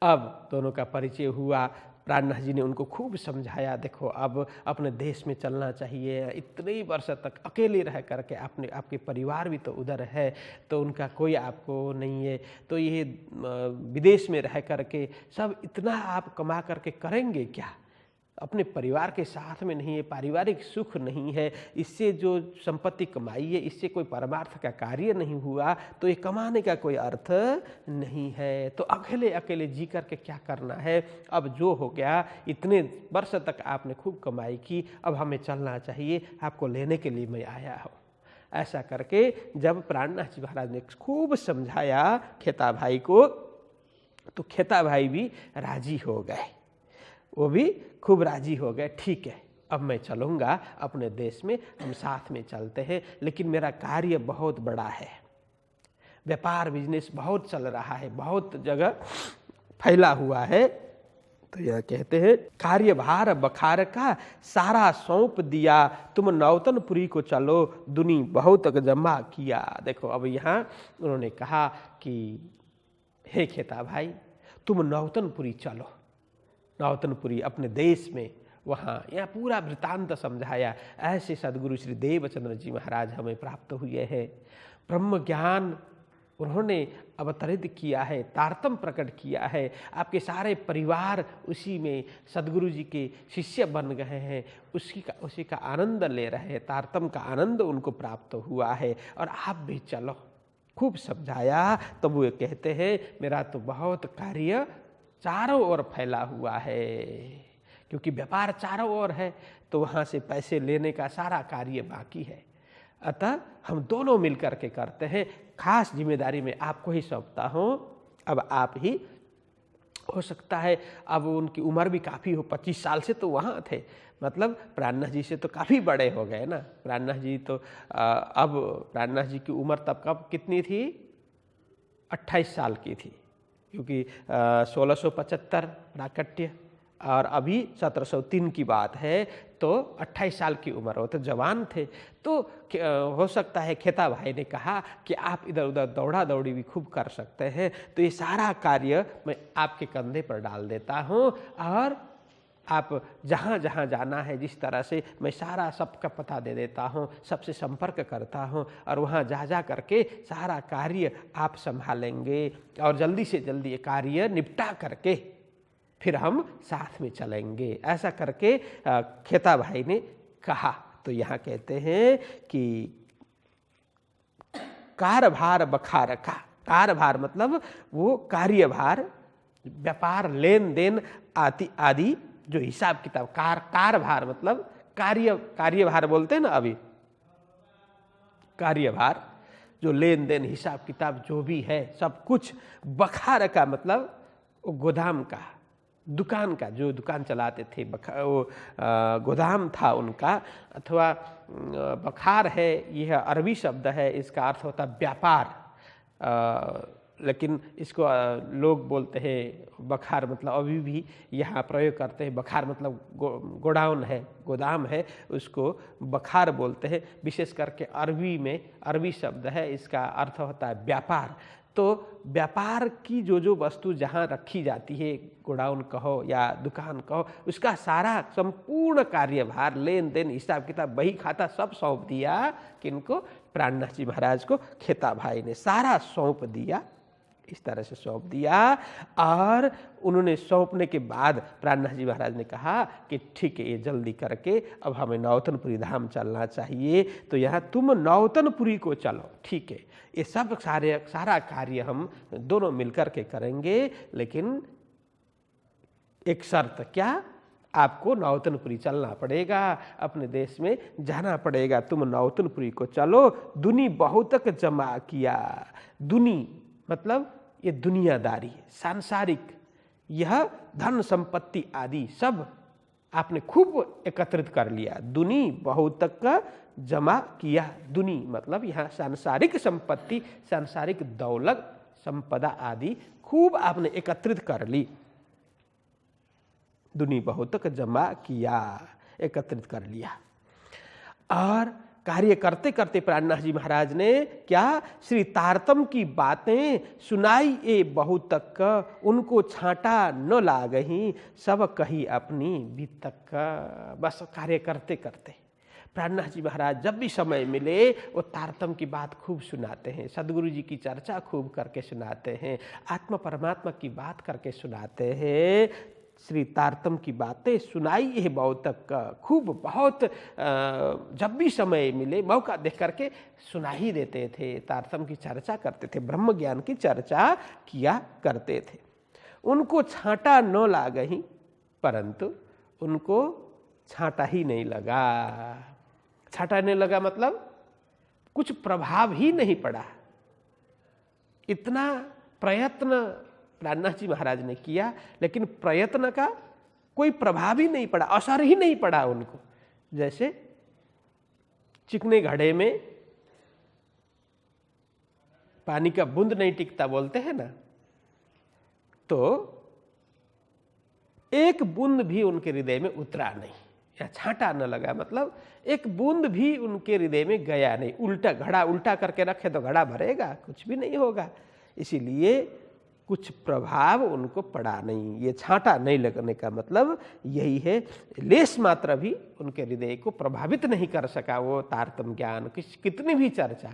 अब दोनों का परिचय हुआ। प्राणनाथ जी ने उनको खूब समझाया, देखो अब अपने देश में चलना चाहिए, इतने वर्ष तक अकेले रह करके आपके परिवार भी तो उधर है, तो उनका कोई आपको नहीं है, तो ये विदेश में रह करके सब इतना आप कमा करके करेंगे क्या, अपने परिवार के साथ में नहीं है, पारिवारिक सुख नहीं है, इससे जो संपत्ति कमाई है इससे कोई परमार्थ का कार्य नहीं हुआ, तो ये कमाने का कोई अर्थ नहीं है। तो अकेले अकेले जी करके क्या करना है, अब जो हो गया, इतने वर्ष तक आपने खूब कमाई की, अब हमें चलना चाहिए, आपको लेने के लिए मैं आया हूँ। ऐसा करके जब प्राणनाथ जी महाराज ने खूब समझाया खेता भाई को, तो खेता भाई भी राजी हो गए, वो भी खूब राजी हो गए। ठीक है, अब मैं चलूँगा अपने देश में, हम साथ में चलते हैं, लेकिन मेरा कार्य बहुत बड़ा है, व्यापार बिजनेस बहुत चल रहा है, बहुत जगह फैला हुआ है। तो यह कहते हैं, कार्यभार बखार का सारा सौंप दिया, तुम नौतनपुरी को चलो, दुनी बहुत जमा किया। देखो अब यहाँ उन्होंने कहा कि हे खेता भाई, तुम नौतनपुरी चलो, नौतनपुरी अपने देश में, वहाँ यहाँ पूरा वृत्तांत समझाया। ऐसे सदगुरु श्री देवचंद्र जी महाराज हमें प्राप्त हुए हैं, ब्रह्म ज्ञान उन्होंने अवतरित किया है, तारतम प्रकट किया है, आपके सारे परिवार उसी में सदगुरु जी के शिष्य बन गए हैं, उसी का आनंद ले रहे हैं, तारतम का आनंद उनको प्राप्त हुआ है, और आप भी चलो। खूब समझाया। तब वो कहते हैं, मेरा तो बहुत कार्य चारों ओर फैला हुआ है, क्योंकि व्यापार चारों ओर है, तो वहाँ से पैसे लेने का सारा कार्य बाकी है। अतः हम दोनों मिलकर के करते हैं, खास जिम्मेदारी में आपको ही सौंपता हूँ। अब आप ही, हो सकता है अब उनकी उम्र भी काफ़ी हो, 25 साल से तो वहाँ थे, मतलब प्राणनाथ जी से तो काफ़ी बड़े हो गए ना। प्राणनाथ जी तो अब प्राणनाथ जी की उम्र तब कब कितनी थी, 28 साल की थी, क्योंकि 1675 प्राकट्य और अभी 1703 की बात है, तो 28 साल की उम्र हो, तो जवान थे। तो हो सकता है खेता भाई ने कहा कि आप इधर उधर दौड़ा दौड़ी भी खूब कर सकते हैं, तो ये सारा कार्य मैं आपके कंधे पर डाल देता हूँ, और आप जहाँ जहाँ जाना है, जिस तरह से मैं सारा सबका पता दे देता हूँ, सबसे संपर्क करता हूँ, और वहाँ जा करके सारा कार्य आप संभालेंगे, और जल्दी से जल्दी ये कार्य निपटा करके फिर हम साथ में चलेंगे। ऐसा करके खेता भाई ने कहा। तो यहाँ कहते हैं कि कारभार बखार का, कारभार मतलब वो कार्यभार, व्यापार लेन देन आदि जो हिसाब किताब, कारभार मतलब कार्यभार बोलते हैं ना, अभी कार्यभार जो लेन देन हिसाब किताब जो भी है सब कुछ, बखार का मतलब गोदाम का, दुकान का, जो दुकान चलाते थे, वो गोदाम था उनका, अथवा बखार है, यह अरबी शब्द है, इसका अर्थ होता व्यापार, लेकिन इसको लोग बोलते हैं बखार, मतलब अभी भी यहाँ प्रयोग करते हैं, बखार मतलब गोडाउन है, गोदाम है, उसको बखार बोलते हैं। विशेष करके अरबी में, अरबी शब्द है, इसका अर्थ होता है व्यापार। तो व्यापार की जो वस्तु जहाँ रखी जाती है, गोडाउन कहो या दुकान कहो, उसका सारा संपूर्ण कार्यभार, लेन देन, हिसाब किताब, बही खाता सब सौंप दिया। किनको? प्राणनाथ जी महाराज को खेता भाई ने सारा सौंप दिया। इस तरह से सौंप दिया और उन्होंने सौंपने के बाद प्राणनाथ जी महाराज ने कहा कि ठीक है, ये जल्दी करके अब हमें नौतनपुरी धाम चलना चाहिए, तो यहाँ तुम नौतनपुरी को चलो। ठीक है, ये सब सारा कार्य हम दोनों मिलकर के करेंगे, लेकिन एक शर्त। क्या? आपको नौतनपुरी चलना पड़ेगा, अपने देश में जाना पड़ेगा, तुम नौतनपुरी को चलो। दुनी बहुतक जमा किया। दुनी मतलब ये दुनियादारी, सांसारिक, यह धन संपत्ति आदि सब आपने खूब एकत्रित कर लिया। दुनी बहुतक का जमा किया। दुनी मतलब यहाँ सांसारिक संपत्ति, सांसारिक दौलत, संपदा आदि खूब आपने एकत्रित कर ली। दुनी बहुतक जमा किया, एकत्रित कर लिया। और कार्य करते करते प्राणनाथ जी महाराज ने क्या? श्री तारतम की बातें सुनाई ए बहुतक, उनको छांटा न लागही, सब कही अपनी बीतक। बस कार्य करते करते प्राणनाथ जी महाराज जब भी समय मिले वो तारतम की बात खूब सुनाते हैं, सदगुरु जी की चर्चा खूब करके सुनाते हैं, आत्मा परमात्मा की बात करके सुनाते हैं। श्री तारतम की बातें सुनाई है बहुतक, खूब बहुत जब भी समय मिले मौका देख करके सुना ही देते थे। तारतम की चर्चा करते थे, ब्रह्म ज्ञान की चर्चा किया करते थे। उनको छांटा न लागही, परंतु उनको छांटा ही नहीं लगा। छांटा नहीं लगा मतलब कुछ प्रभाव ही नहीं पड़ा। इतना प्रयत्न प्राणनाथ जी महाराज ने किया, लेकिन प्रयत्न का कोई प्रभाव ही नहीं पड़ा, असर ही नहीं पड़ा उनको। जैसे चिकने घड़े में पानी का बूंद नहीं टिकता बोलते हैं ना, तो एक बूंद भी उनके हृदय में उतरा नहीं, या छांटा न लगा मतलब एक बूंद भी उनके हृदय में गया नहीं। उल्टा घड़ा उल्टा करके रखे तो घड़ा भरेगा? कुछ भी नहीं होगा। इसीलिए कुछ प्रभाव उनको पड़ा नहीं। ये छांटा नहीं लगने का मतलब यही है। लेस मात्र भी उनके हृदय को प्रभावित नहीं कर सका वो तारतम ज्ञान, कितनी भी चर्चा।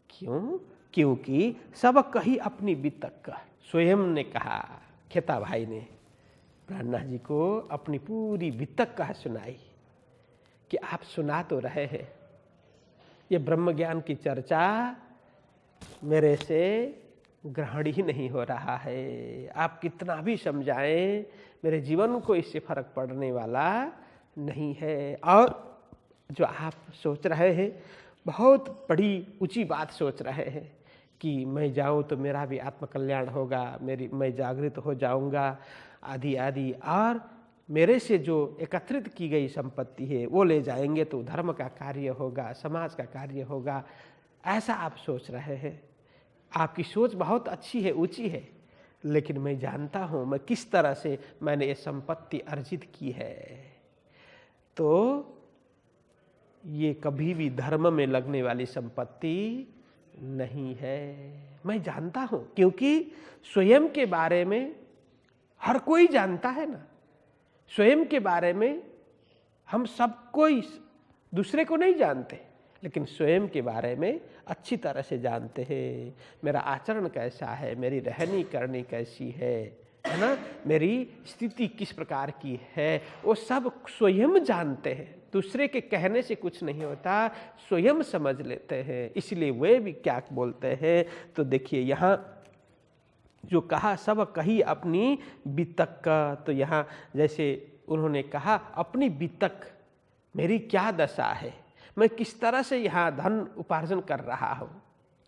क्यों? क्योंकि सब कही अपनी बीतक का। स्वयं ने कहा, खेता भाई ने प्राणनाथ जी को अपनी पूरी बीतक कहा सुनाई कि आप सुना तो रहे हैं, ये ब्रह्म ज्ञान की चर्चा मेरे से ग्रहण ही नहीं हो रहा है। आप कितना भी समझाएं, मेरे जीवन को इससे फर्क पड़ने वाला नहीं है। और जो आप सोच रहे हैं, बहुत बड़ी ऊंची बात सोच रहे हैं कि मैं जाऊं तो मेरा भी आत्मकल्याण होगा, मैं जागृत हो जाऊंगा आदि आदि, और मेरे से जो एकत्रित की गई संपत्ति है वो ले जाएंगे तो धर्म का कार्य होगा, समाज का कार्य होगा, ऐसा आप सोच रहे हैं। आपकी सोच बहुत अच्छी है, ऊंची है, लेकिन मैं जानता हूं मैं किस तरह से मैंने ये संपत्ति अर्जित की है। तो ये कभी भी धर्म में लगने वाली संपत्ति नहीं है, मैं जानता हूं। क्योंकि स्वयं के बारे में हर कोई जानता है ना, स्वयं के बारे में हम सब कोई दूसरे को नहीं जानते, लेकिन स्वयं के बारे में अच्छी तरह से जानते हैं। मेरा आचरण कैसा है, मेरी रहनी करनी कैसी है ना, मेरी स्थिति किस प्रकार की है, वो सब स्वयं जानते हैं। दूसरे के कहने से कुछ नहीं होता, स्वयं समझ लेते हैं। इसलिए वे भी क्या बोलते हैं, तो देखिए यहाँ जो कहा सब कही अपनी बीतक का, तो यहाँ जैसे उन्होंने कहा अपनी बीतक, मेरी क्या दशा है, मैं किस तरह से यहाँ धन उपार्जन कर रहा हूँ,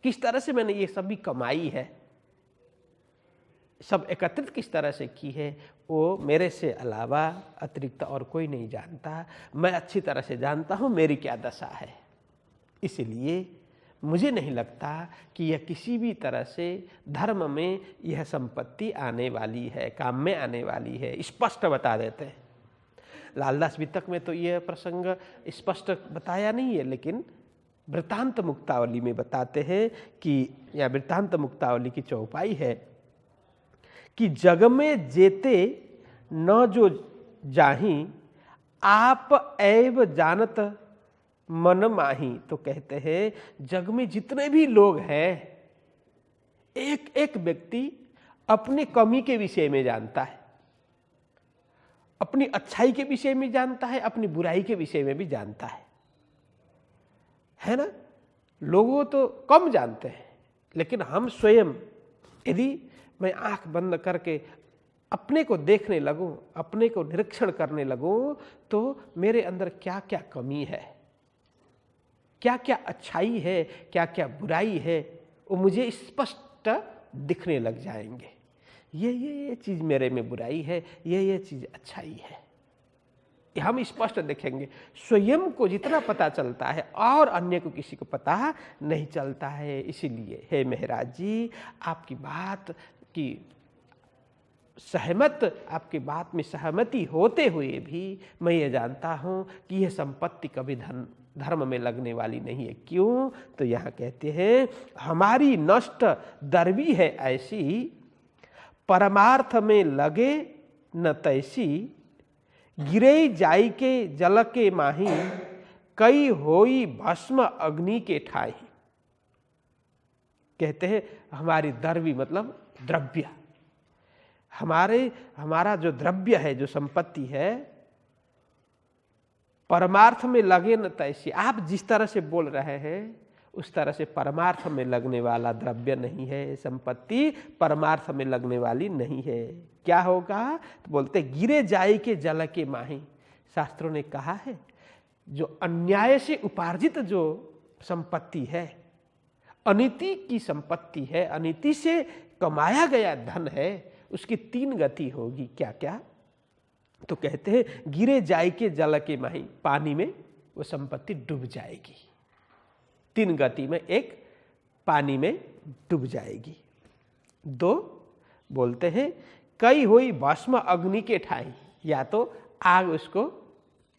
किस तरह से मैंने ये सभी कमाई है, सब एकत्रित किस तरह से की है, वो मेरे से अलावा अतिरिक्त और कोई नहीं जानता। मैं अच्छी तरह से जानता हूँ मेरी क्या दशा है। इसलिए मुझे नहीं लगता कि यह किसी भी तरह से धर्म में यह संपत्ति आने वाली है, काम में आने वाली है। स्पष्ट बता देते हैं। लालदास वितक में तो यह प्रसंग स्पष्ट बताया नहीं है, लेकिन वृत्तांत मुक्तावली में बताते हैं कि, या वृत्तांत मुक्तावली की चौपाई है कि जग में जेते न जो जाही, आप ऐब जानत मन माही। तो कहते हैं जग में जितने भी लोग हैं, एक एक व्यक्ति अपनी कमी के विषय में जानता है, अपनी अच्छाई के विषय में जानता है, अपनी बुराई के विषय में भी जानता है ना। लोगों तो कम जानते हैं, लेकिन हम स्वयं, यदि मैं आंख बंद करके अपने को देखने लगूं, अपने को निरीक्षण करने लगूं, तो मेरे अंदर क्या क्या कमी है, क्या क्या अच्छाई है, क्या क्या बुराई है, वो मुझे स्पष्ट दिखने लग जाएंगे। ये चीज मेरे में बुराई है, ये चीज अच्छाई है, ये हम स्पष्ट देखेंगे। स्वयं को जितना पता चलता है और अन्य को किसी को पता नहीं चलता है। इसीलिए हे महाराज जी, आपकी बात की आपकी बात में सहमति होते हुए भी मैं ये जानता हूं कि यह संपत्ति कभी धर्म में लगने वाली नहीं है। क्यों? तो यहाँ कहते हैं हमारी नष्ट दरबी है ऐसी, परमार्थ में लगे न तैसी, गिरे जाई के जल के माही, कई होई भस्म अग्नि के ठाई। कहते हैं हमारी दरबी मतलब द्रव्य, हमारा जो द्रव्य है, जो संपत्ति है, परमार्थ में लगे न तैसी। आप जिस तरह से बोल रहे हैं उस तरह से परमार्थ में लगने वाला द्रव्य नहीं है, संपत्ति परमार्थ में लगने वाली नहीं है। क्या होगा? तो बोलते गिरे जाई के जल के माही। शास्त्रों ने कहा है जो अन्याय से उपार्जित जो संपत्ति है, अनीति की संपत्ति है, अनीति से कमाया गया धन है, उसकी 3 गति होगी। क्या क्या? तो कहते हैं गिरे जाई के जल के माही, पानी में वो संपत्ति डूब जाएगी। 3 गति में, एक पानी में डूब जाएगी। 2 बोलते हैं कई हुई भस्म अग्नि के ठाई, या तो आग उसको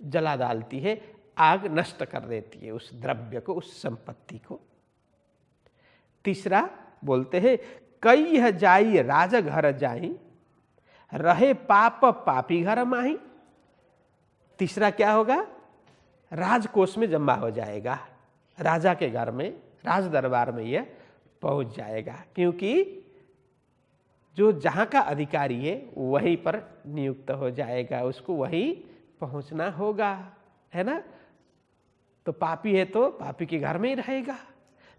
जला डालती है, आग नष्ट कर देती है उस द्रव्य को, उस संपत्ति को। तीसरा बोलते हैं कई जाई राज घर जाई, रहे पाप पापी घर माही। तीसरा क्या होगा? राजकोष में जमा हो जाएगा, राजा के घर में, राज दरबार में यह पहुंच जाएगा, क्योंकि जो जहां का अधिकारी है वहीं पर नियुक्त हो जाएगा, उसको वहीं पहुंचना होगा, है ना। तो पापी है तो पापी के घर में ही रहेगा।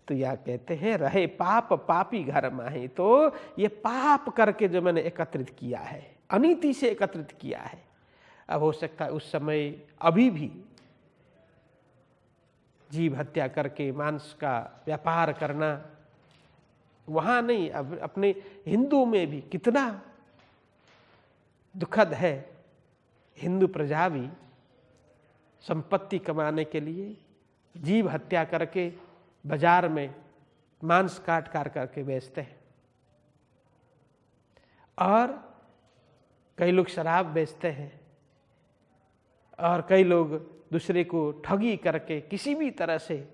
तो यह कहते हैं रहे पाप पापी घर माही। तो ये पाप करके जो मैंने एकत्रित किया है, अनीति से एकत्रित किया है, अब हो सकता है उस समय अभी भी जीव हत्या करके मांस का व्यापार करना, वहां नहीं, अब अपने हिंदू में भी कितना दुखद है। हिंदू प्रजा भी संपत्ति कमाने के लिए जीव हत्या करके बाजार में मांस काट करके बेचते हैं, और कई लोग शराब बेचते हैं, और कई लोग दूसरे को ठगी करके किसी भी तरह से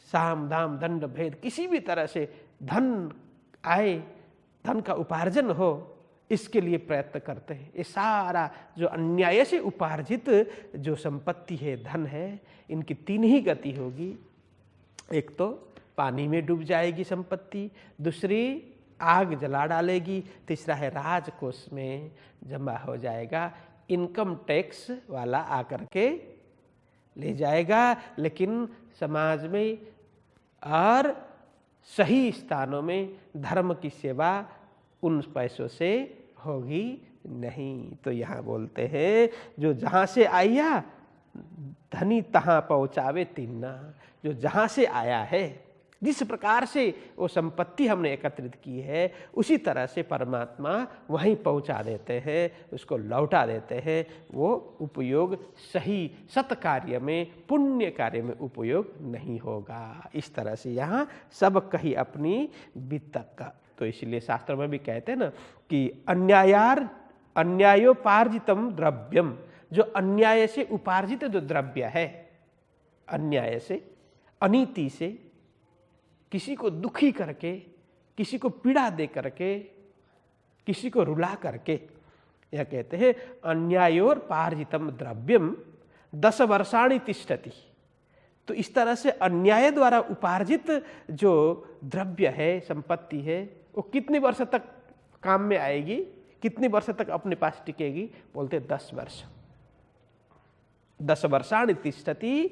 साम दाम दंड भेद, किसी भी तरह से धन आए, धन का उपार्जन हो, इसके लिए प्रयत्न करते हैं। ये सारा जो अन्याय से उपार्जित जो संपत्ति है, धन है, इनकी 3 ही गति होगी। एक तो पानी में डूब जाएगी संपत्ति, दूसरी आग जला डालेगी, तीसरा है राजकोष में जमा हो जाएगा, इनकम टैक्स वाला आकर के ले जाएगा। लेकिन समाज में और सही स्थानों में धर्म की सेवा उन पैसों से होगी नहीं। तो यहाँ बोलते हैं जो जहाँ से आया धनी तहाँ पहुँचावे तिन्ना। जो जहाँ से आया है, जिस प्रकार से वो संपत्ति हमने एकत्रित की है, उसी तरह से परमात्मा वहीं पहुंचा देते हैं, उसको लौटा देते हैं। वो उपयोग सही सत कार्य में, पुण्य कार्य में उपयोग नहीं होगा। इस तरह से यहाँ सब कही अपनी वितक। तो इसलिए शास्त्र में भी कहते हैं ना कि अन्यायोपार्जितम द्रव्यम, जो अन्याय से उपार्जित जो द्रव्य है, अन्याय से अनीति से, किसी को दुखी करके, किसी को पीड़ा दे करके, किसी को रुला करके, यह कहते हैं अन्यायोर पार्जितम द्रव्यम 10 वर्षाणि तिष्ठति। तो इस तरह से अन्याय द्वारा उपार्जित जो द्रव्य है, संपत्ति है, वो कितने वर्ष तक काम में आएगी, कितने वर्ष तक अपने पास टिकेगी? बोलते 10 वर्ष। 10 वर्षाणि तिष्ठति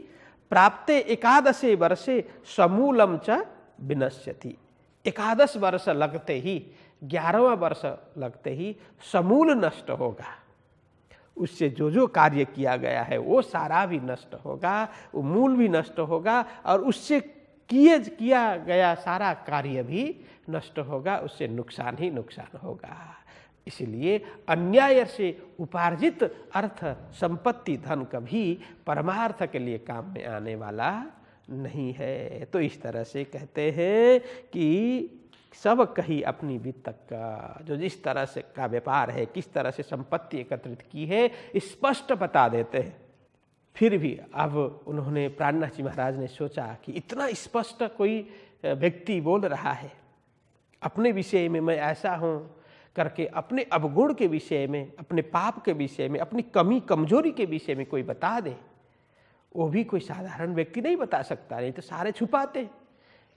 प्राप्ते 11 वर्षे समूलम च विनश्यति। 11 वर्ष लगते ही, 11वां वर्ष लगते ही समूल नष्ट होगा। उससे जो जो कार्य किया गया है वो सारा भी नष्ट होगा, वो मूल भी नष्ट होगा, और उससे किया गया सारा कार्य भी नष्ट होगा, उससे नुकसान ही नुकसान होगा। इसलिए अन्याय से उपार्जित अर्थ, संपत्ति, धन कभी परमार्थ के लिए काम में आने वाला नहीं है। तो इस तरह से कहते हैं कि सब कहीं अपनी वित्त का जो जिस तरह से का व्यापार है, किस तरह से संपत्ति एकत्रित की है, स्पष्ट बता देते हैं। फिर भी अब उन्होंने, प्राणनाथ जी महाराज ने सोचा कि इतना स्पष्ट कोई व्यक्ति बोल रहा है, अपने विषय में मैं ऐसा हूँ करके, अपने अवगुण के विषय में, अपने पाप के विषय में, अपनी कमी कमजोरी के विषय में कोई बता दे, वो भी कोई साधारण व्यक्ति नहीं बता सकता, नहीं तो सारे छुपाते।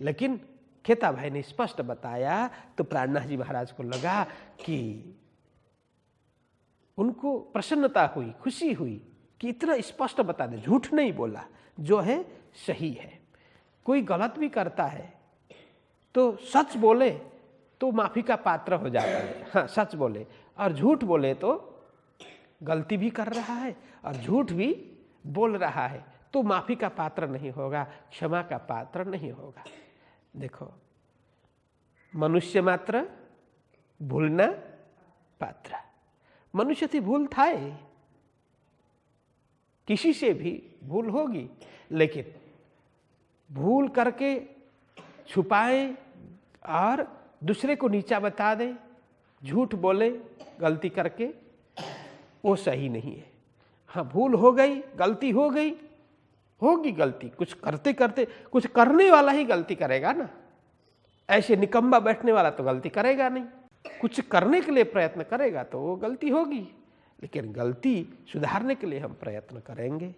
लेकिन खेता भाई ने स्पष्ट बताया तो प्राणनाथ जी महाराज को लगा कि उनको प्रसन्नता हुई, खुशी हुई कि इतना स्पष्ट बता दे, झूठ नहीं बोला, जो है सही है। कोई गलत भी करता है तो सच बोले तो माफी का पात्र हो जाता है। हाँ, सच बोले, और झूठ बोले तो गलती भी कर रहा है और झूठ भी बोल रहा है तो माफी का पात्र नहीं होगा, क्षमा का पात्र नहीं होगा। देखो, मनुष्य मात्र भूलना पात्र। मनुष्य थी भूल थाए, किसी से भी भूल होगी, लेकिन भूल करके छुपाए और दूसरे को नीचा बता दे, झूठ बोले गलती करके, वो सही नहीं है। हाँ, भूल हो गई, गलती हो गई, होगी गलती, कुछ करते करते, कुछ करने वाला ही गलती करेगा ना, ऐसे निकम्मा बैठने वाला तो गलती करेगा नहीं। कुछ करने के लिए प्रयत्न करेगा तो वो गलती होगी, लेकिन गलती सुधारने के लिए हम प्रयत्न करेंगे,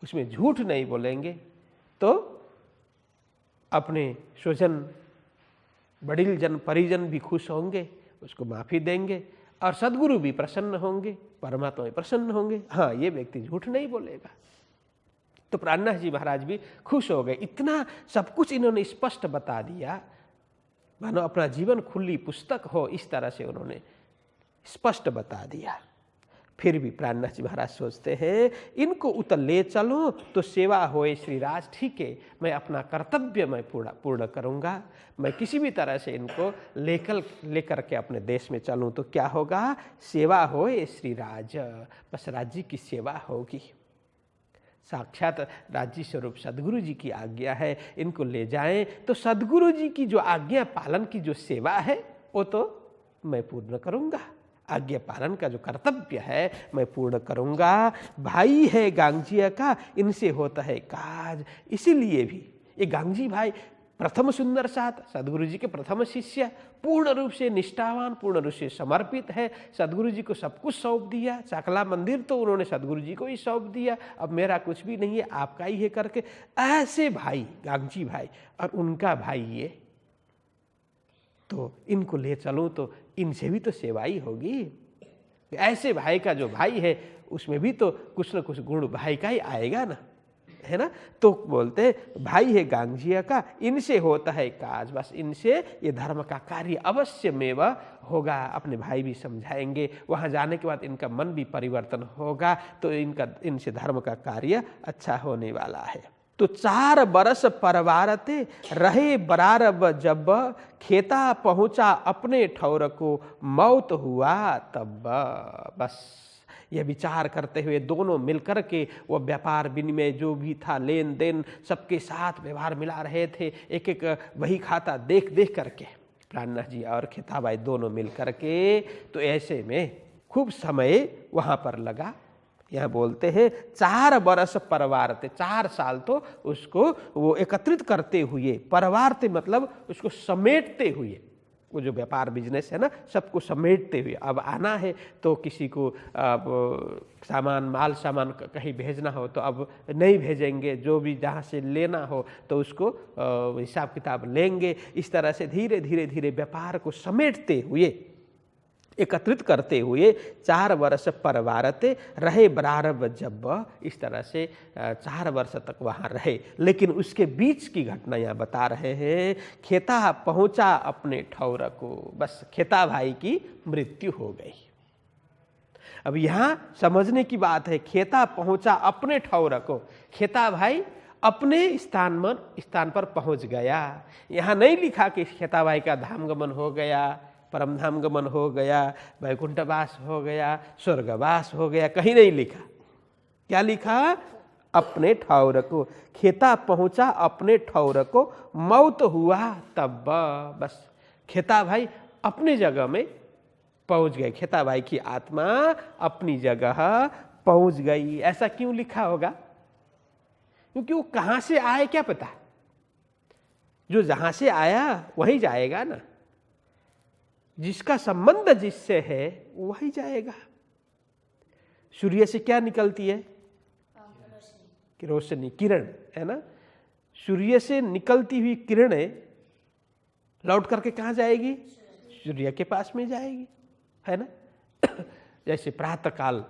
उसमें झूठ नहीं बोलेंगे तो अपने स्वजन, बड़िल जन, परिजन भी खुश होंगे, उसको माफी देंगे, और सद्गुरु भी प्रसन्न होंगे, परमात्मा भी प्रसन्न होंगे। हाँ, ये व्यक्ति झूठ नहीं बोलेगा। तो प्राणनाथ जी महाराज भी खुश हो गए। इतना सब कुछ इन्होंने स्पष्ट बता दिया, मानो अपना जीवन खुली पुस्तक हो, इस तरह से उन्होंने स्पष्ट बता दिया। फिर भी प्राणनाथ जी महाराज सोचते हैं, इनको उतर ले चलो तो सेवा होए श्री राज, ठीक है, मैं अपना कर्तव्य मैं पूर्ण करूँगा, मैं किसी भी तरह से इनको लेकर के अपने देश में चलूँ तो क्या होगा, सेवा होए श्री राज, बस राज्य की सेवा होगी। साक्षात राज्य स्वरूप सद्गुरु जी की आज्ञा है, इनको ले जाएं तो सद्गुरु जी की जो आज्ञा पालन की जो सेवा है वो तो मैं पूर्ण करूँगा, आज्ञा पालन का जो कर्तव्य है मैं पूर्ण करूँगा। भाई है गांगजिया का, इनसे होता है काज। इसीलिए भी ये गांगजी भाई प्रथम सुंदर साथ, सद्गुरु जी के प्रथम शिष्य, पूर्ण रूप से निष्ठावान, पूर्ण रूप से समर्पित है, सद्गुरु जी को सब कुछ सौंप दिया। चाकला मंदिर तो उन्होंने सद्गुरु जी को ही सौंप दिया, अब मेरा कुछ भी नहीं है, आपका ही है करके। ऐसे भाई गांगजी भाई और उनका भाई ये, तो इनको ले चलूं तो इनसे भी तो सेवा ही होगी। ऐसे भाई का जो भाई है उसमें भी तो कुछ न कुछ गुण भाई का ही आएगा ना, है ना। तो बोलते हैं भाई है गांगजिया का, इनसे होता है काज, बस इनसे ये धर्म का कार्य अवश्य में होगा। अपने भाई भी समझाएंगे, वहाँ जाने के बाद इनका मन भी परिवर्तन होगा, तो इनसे धर्म का कार्य अच्छा होने वाला है। तो 4 बरस परवारते रहे बरारब, जब खेता पहुँचा अपने ठौर को, मौत हुआ तब। बस यह विचार करते हुए दोनों मिलकर के वो व्यापार विनिमय जो भी था, लेन देन, सबके साथ व्यवहार मिला रहे थे, एक एक वही खाता देख देख करके प्राणनाथ जी और खेताबाई दोनों मिल करके। तो ऐसे में खूब समय वहाँ पर लगा। यहाँ बोलते हैं 4 वर्ष परवारते, 4 साल तो उसको वो एकत्रित करते हुए, परवारते मतलब उसको समेटते हुए, वो जो व्यापार बिजनेस है ना, सबको समेटते हुए। अब आना है तो किसी को सामान माल सामान कहीं भेजना हो तो अब नहीं भेजेंगे, जो भी जहाँ से लेना हो तो उसको हिसाब किताब लेंगे। इस तरह से धीरे धीरे धीरे व्यापार को समेटते हुए, एकत्रित करते हुए 4 वर्ष परवारते रहे प्रारंभ जब, इस तरह से 4 वर्ष तक वहाँ रहे। लेकिन उसके बीच की घटना यहाँ बता रहे हैं। खेता पहुँचा अपने ठौर को, बस खेता भाई की मृत्यु हो गई। अब यहाँ समझने की बात है, खेता पहुँचा अपने ठौर को, खेता भाई अपने स्थान पर पहुँच गया। यहाँ नहीं लिखा कि खेता भाई का धामगमन हो गया, परमधाम गमन हो गया, वैकुंठवास हो गया, स्वर्गवास हो गया, कहीं नहीं लिखा। क्या लिखा? अपने ठौर को, खेता पहुंचा अपने ठौर को, मौत हुआ तब, बस खेता भाई अपने जगह में पहुंच गए, खेता भाई की आत्मा अपनी जगह पहुंच गई। ऐसा क्यों लिखा होगा? क्योंकि वो कहां से आए क्या पता, जो जहां से आया वहीं जाएगा ना, जिसका संबंध जिससे है वही जाएगा। सूर्य से क्या निकलती है? रोशनी, किरण, है ना। सूर्य से निकलती हुई किरणें लौट करके कहाँ जाएगी? सूर्य के पास में जाएगी, है ना। जैसे प्रातः काल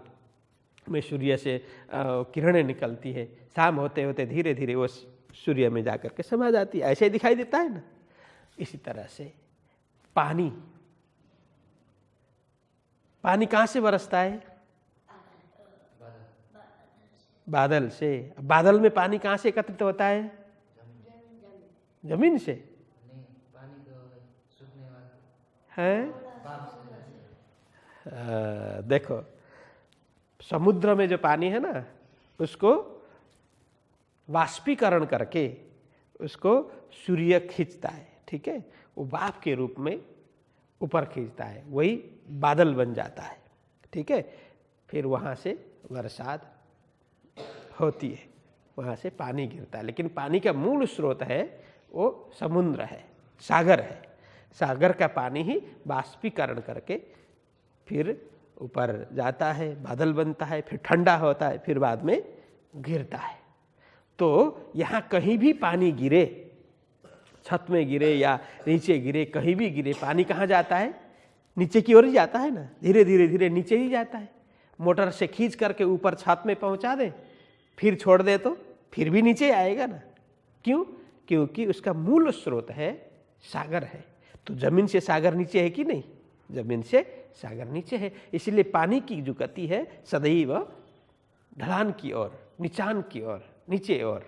में सूर्य से किरणें निकलती है, शाम होते होते धीरे धीरे वो सूर्य में जाकर के समा जाती है, ऐसे ही दिखाई देता है ना। इसी तरह से पानी कहाँ से बरसता है? बादल से। बादल में पानी कहाँ से एकत्रित होता है? जमीन से। है देखो, समुद्र में जो पानी है ना, उसको वाष्पीकरण करके उसको सूर्य खींचता है, ठीक है। वो भाप के रूप में ऊपर खींचता है, वही बादल बन जाता है, ठीक है। फिर वहाँ से बरसात होती है, वहाँ से पानी गिरता है। लेकिन पानी का मूल स्रोत है वो समुद्र है, सागर है। सागर का पानी ही बाष्पीकरण करके फिर ऊपर जाता है, बादल बनता है, फिर ठंडा होता है, फिर बाद में गिरता है। तो यहाँ कहीं भी पानी गिरे, छत में गिरे या नीचे गिरे, कहीं भी गिरे, पानी कहाँ जाता है? नीचे की ओर ही जाता है ना, धीरे धीरे धीरे नीचे ही जाता है। मोटर से खींच करके ऊपर छत में पहुँचा दे, फिर छोड़ दे तो फिर भी नीचे आएगा ना। क्यों? क्योंकि उसका मूल स्रोत है सागर है। तो जमीन से सागर नीचे है कि नहीं? जमीन से सागर नीचे है। इसलिए पानी की जो गति है सदैव ढलान की ओर, नीचान की ओर, नीचे ओर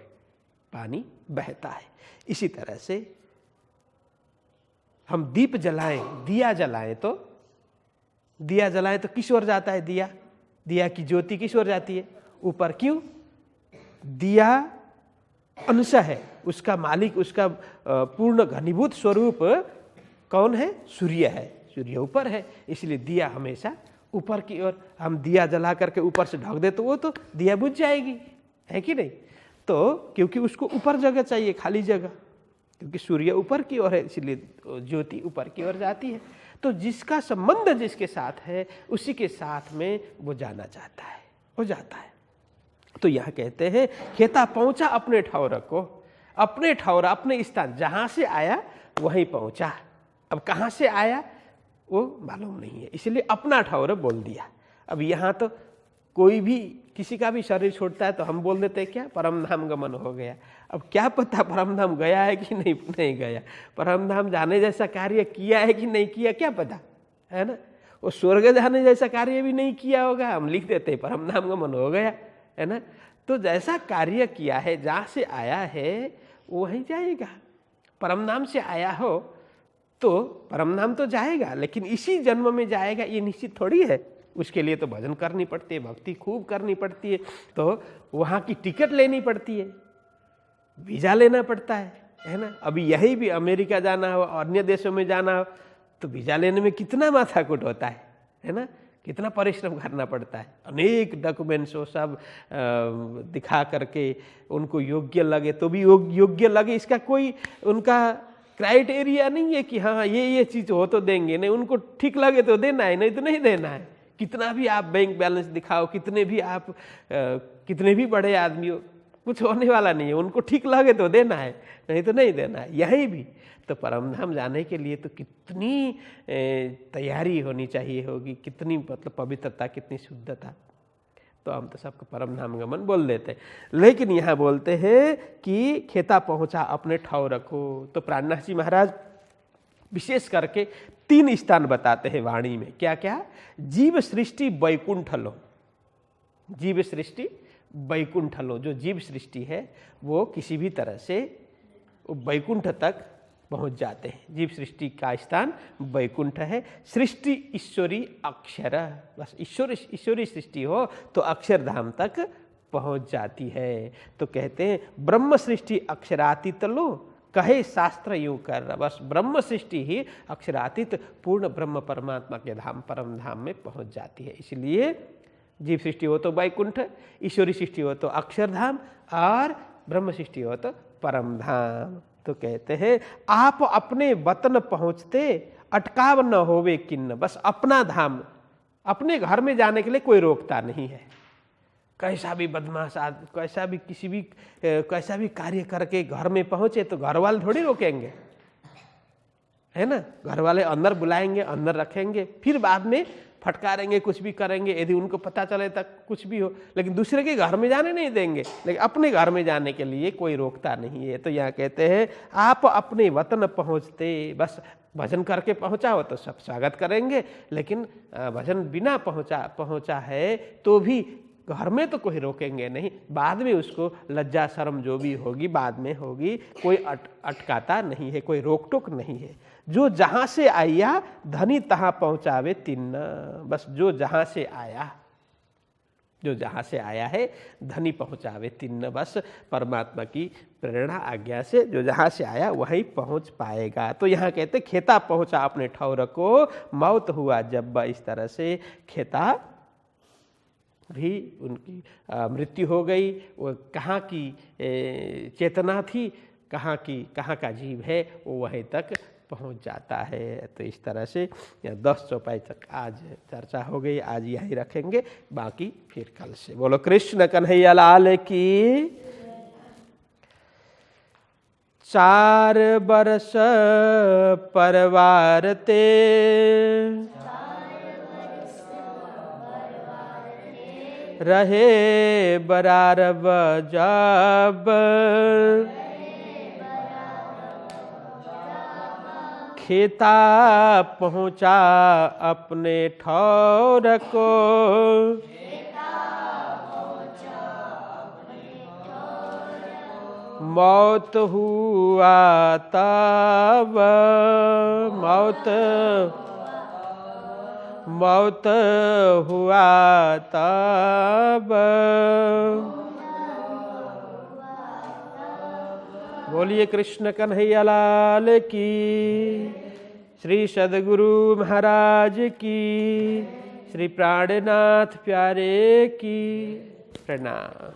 पानी बहता है। इसी तरह से हम दीप जलाएं, दिया जलाएं तो किस ओर जाता है? दिया की ज्योति किस ओर जाती है? ऊपर। क्यों? दिया अंश है, उसका मालिक, उसका पूर्ण घनीभूत स्वरूप कौन है? सूर्य है। सूर्य ऊपर है, इसलिए दिया हमेशा ऊपर की ओर। हम दिया जला करके ऊपर से ढक दे तो वो तो दिया बुझ जाएगी, है कि नहीं? तो क्योंकि उसको ऊपर जगह चाहिए, खाली जगह, क्योंकि सूर्य ऊपर की ओर है, इसलिए ज्योति ऊपर की ओर जाती है। तो जिसका संबंध जिसके साथ है उसी के साथ में वो जाना चाहता है, हो जाता है। तो यह कहते हैं खेता पहुंचा अपने ठौर को, अपने ठौर, अपने स्थान, जहां से आया वहीं पहुंचा। अब कहां से आया वो मालूम नहीं है, इसलिए अपना ठौर बोल दिया। अब यहाँ तो कोई भी किसी का भी शरीर छोड़ता है तो हम बोल देते हैं क्या? परमधाम गमन हो गया। अब क्या पता परमधाम गया है कि नहीं गया, परमधाम जाने जैसा कार्य किया है कि नहीं किया, क्या पता, है ना। वो स्वर्ग जाने जैसा कार्य भी नहीं किया होगा, हम लिख देते हैं परमधाम गमन हो गया, है ना। तो जैसा कार्य किया है, जहाँ से आया है वहीं जाएगा। परमधाम से आया हो तो परमधाम तो जाएगा, लेकिन इसी जन्म में जाएगा ये निश्चित थोड़ी है। उसके लिए तो भजन करनी पड़ती है, भक्ति खूब करनी पड़ती है, तो वहाँ की टिकट लेनी पड़ती है, वीज़ा लेना पड़ता है ना। अभी यही भी अमेरिका जाना हो, अन्य देशों में जाना हो तो वीज़ा लेने में कितना माथाकुट होता है ना। कितना परिश्रम करना पड़ता है, अनेक डॉक्यूमेंट्स वो सब दिखा करके उनको योग्य लगे तो भी योग्य लगे इसका कोई उनका क्राइटेरिया नहीं है कि हाँ ये चीज़ हो तो देंगे, नहीं उनको ठीक लगे तो देना है, नहीं तो नहीं देना है। कितना भी आप बैंक बैलेंस दिखाओ, कितने भी बड़े आदमी हो, कुछ होने वाला नहीं है, उनको ठीक लगे तो देना है, नहीं तो नहीं देना है। यहीं भी तो परमधाम जाने के लिए तो कितनी तैयारी होनी चाहिए होगी, कितनी मतलब पवित्रता, कितनी शुद्धता। तो हम तो सबको परमधाम गमन बोल देते हैं, लेकिन यहाँ बोलते हैं कि खेता पहुँचा अपने ठौर रखो। तो प्राणनाथ जी महाराज विशेष करके 3 स्थान बताते हैं वाणी में। क्या क्या? जीव सृष्टि वैकुंठ लो, जीव सृष्टि वैकुंठ लो। जो जीव सृष्टि है वो किसी भी तरह से वैकुंठ तक पहुंच जाते हैं। जीव सृष्टि का स्थान वैकुंठ है। सृष्टि ईश्वरी अक्षर, बस ईश्वरी सृष्टि हो तो अक्षरधाम तक पहुंच जाती है। तो कहते हैं ब्रह्म सृष्टि अक्षरातीत लो, कहे शास्त्र यूं कर। बस ब्रह्म सृष्टि ही अक्षरातीत पूर्ण ब्रह्म परमात्मा के धाम परम धाम में पहुंच जाती है। इसलिए जीव सृष्टि हो तो वैकुंठ, ईश्वरी सृष्टि हो तो अक्षरधाम, और ब्रह्म सृष्टि हो तो परम धाम। तो कहते हैं आप अपने वतन पहुंचते अटकाव न होवे किन्न। बस अपना धाम, अपने घर में जाने के लिए कोई रोकता नहीं है। कैसा भी बदमाश आदमी, कैसा भी कार्य करके घर में पहुंचे तो घर वाले थोड़ी रोकेंगे, है ना। घर वाले अंदर बुलाएंगे, अंदर रखेंगे, फिर बाद में फटकारेंगे, कुछ भी करेंगे यदि उनको पता चले तक कुछ भी हो, लेकिन दूसरे के घर में जाने नहीं देंगे। लेकिन अपने घर में जाने के लिए कोई रोकता नहीं है। तो यहाँ कहते हैं आप अपने वतन पहुँचते, बस भजन करके पहुँचा हो तो सब स्वागत करेंगे, लेकिन भजन बिना पहुँचा है तो भी घर में तो कोई रोकेंगे नहीं। बाद में उसको लज्जा शर्म जो भी होगी बाद में होगी, कोई अटकाता नहीं है, कोई रोक टोक नहीं है। जो जहाँ से आया धनी तहाँ पहुँचावे तिन्न। बस जो जहाँ से आया है धनी पहुँचावे तिन्न। बस परमात्मा की प्रेरणा आज्ञा से जो जहाँ से आया वहीं पहुँच पाएगा। तो यहाँ कहते खेता पहुँचा अपने ठौर को, मौत हुआ जब। इस तरह से खेता भी उनकी मृत्यु हो गई। वो कहाँ की चेतना थी, कहाँ का जीव है, वो वहीं तक पहुंच जाता है। तो इस तरह से 10 चौपाई तक आज चर्चा हो गई। आज यही रखेंगे, बाकी फिर कल से। बोलो कृष्ण कन्हैया लाल की। 4 बरस परवार ते, रहे बरार बजाब। खेता पहुँचा अपने ठौर को, मौत हुआ तब। मौत हुआ तब। बोलिए कृष्ण कन्हैया लाल की। श्री सद्गुरु महाराज की, श्री प्राणनाथ प्यारे की प्रणाम।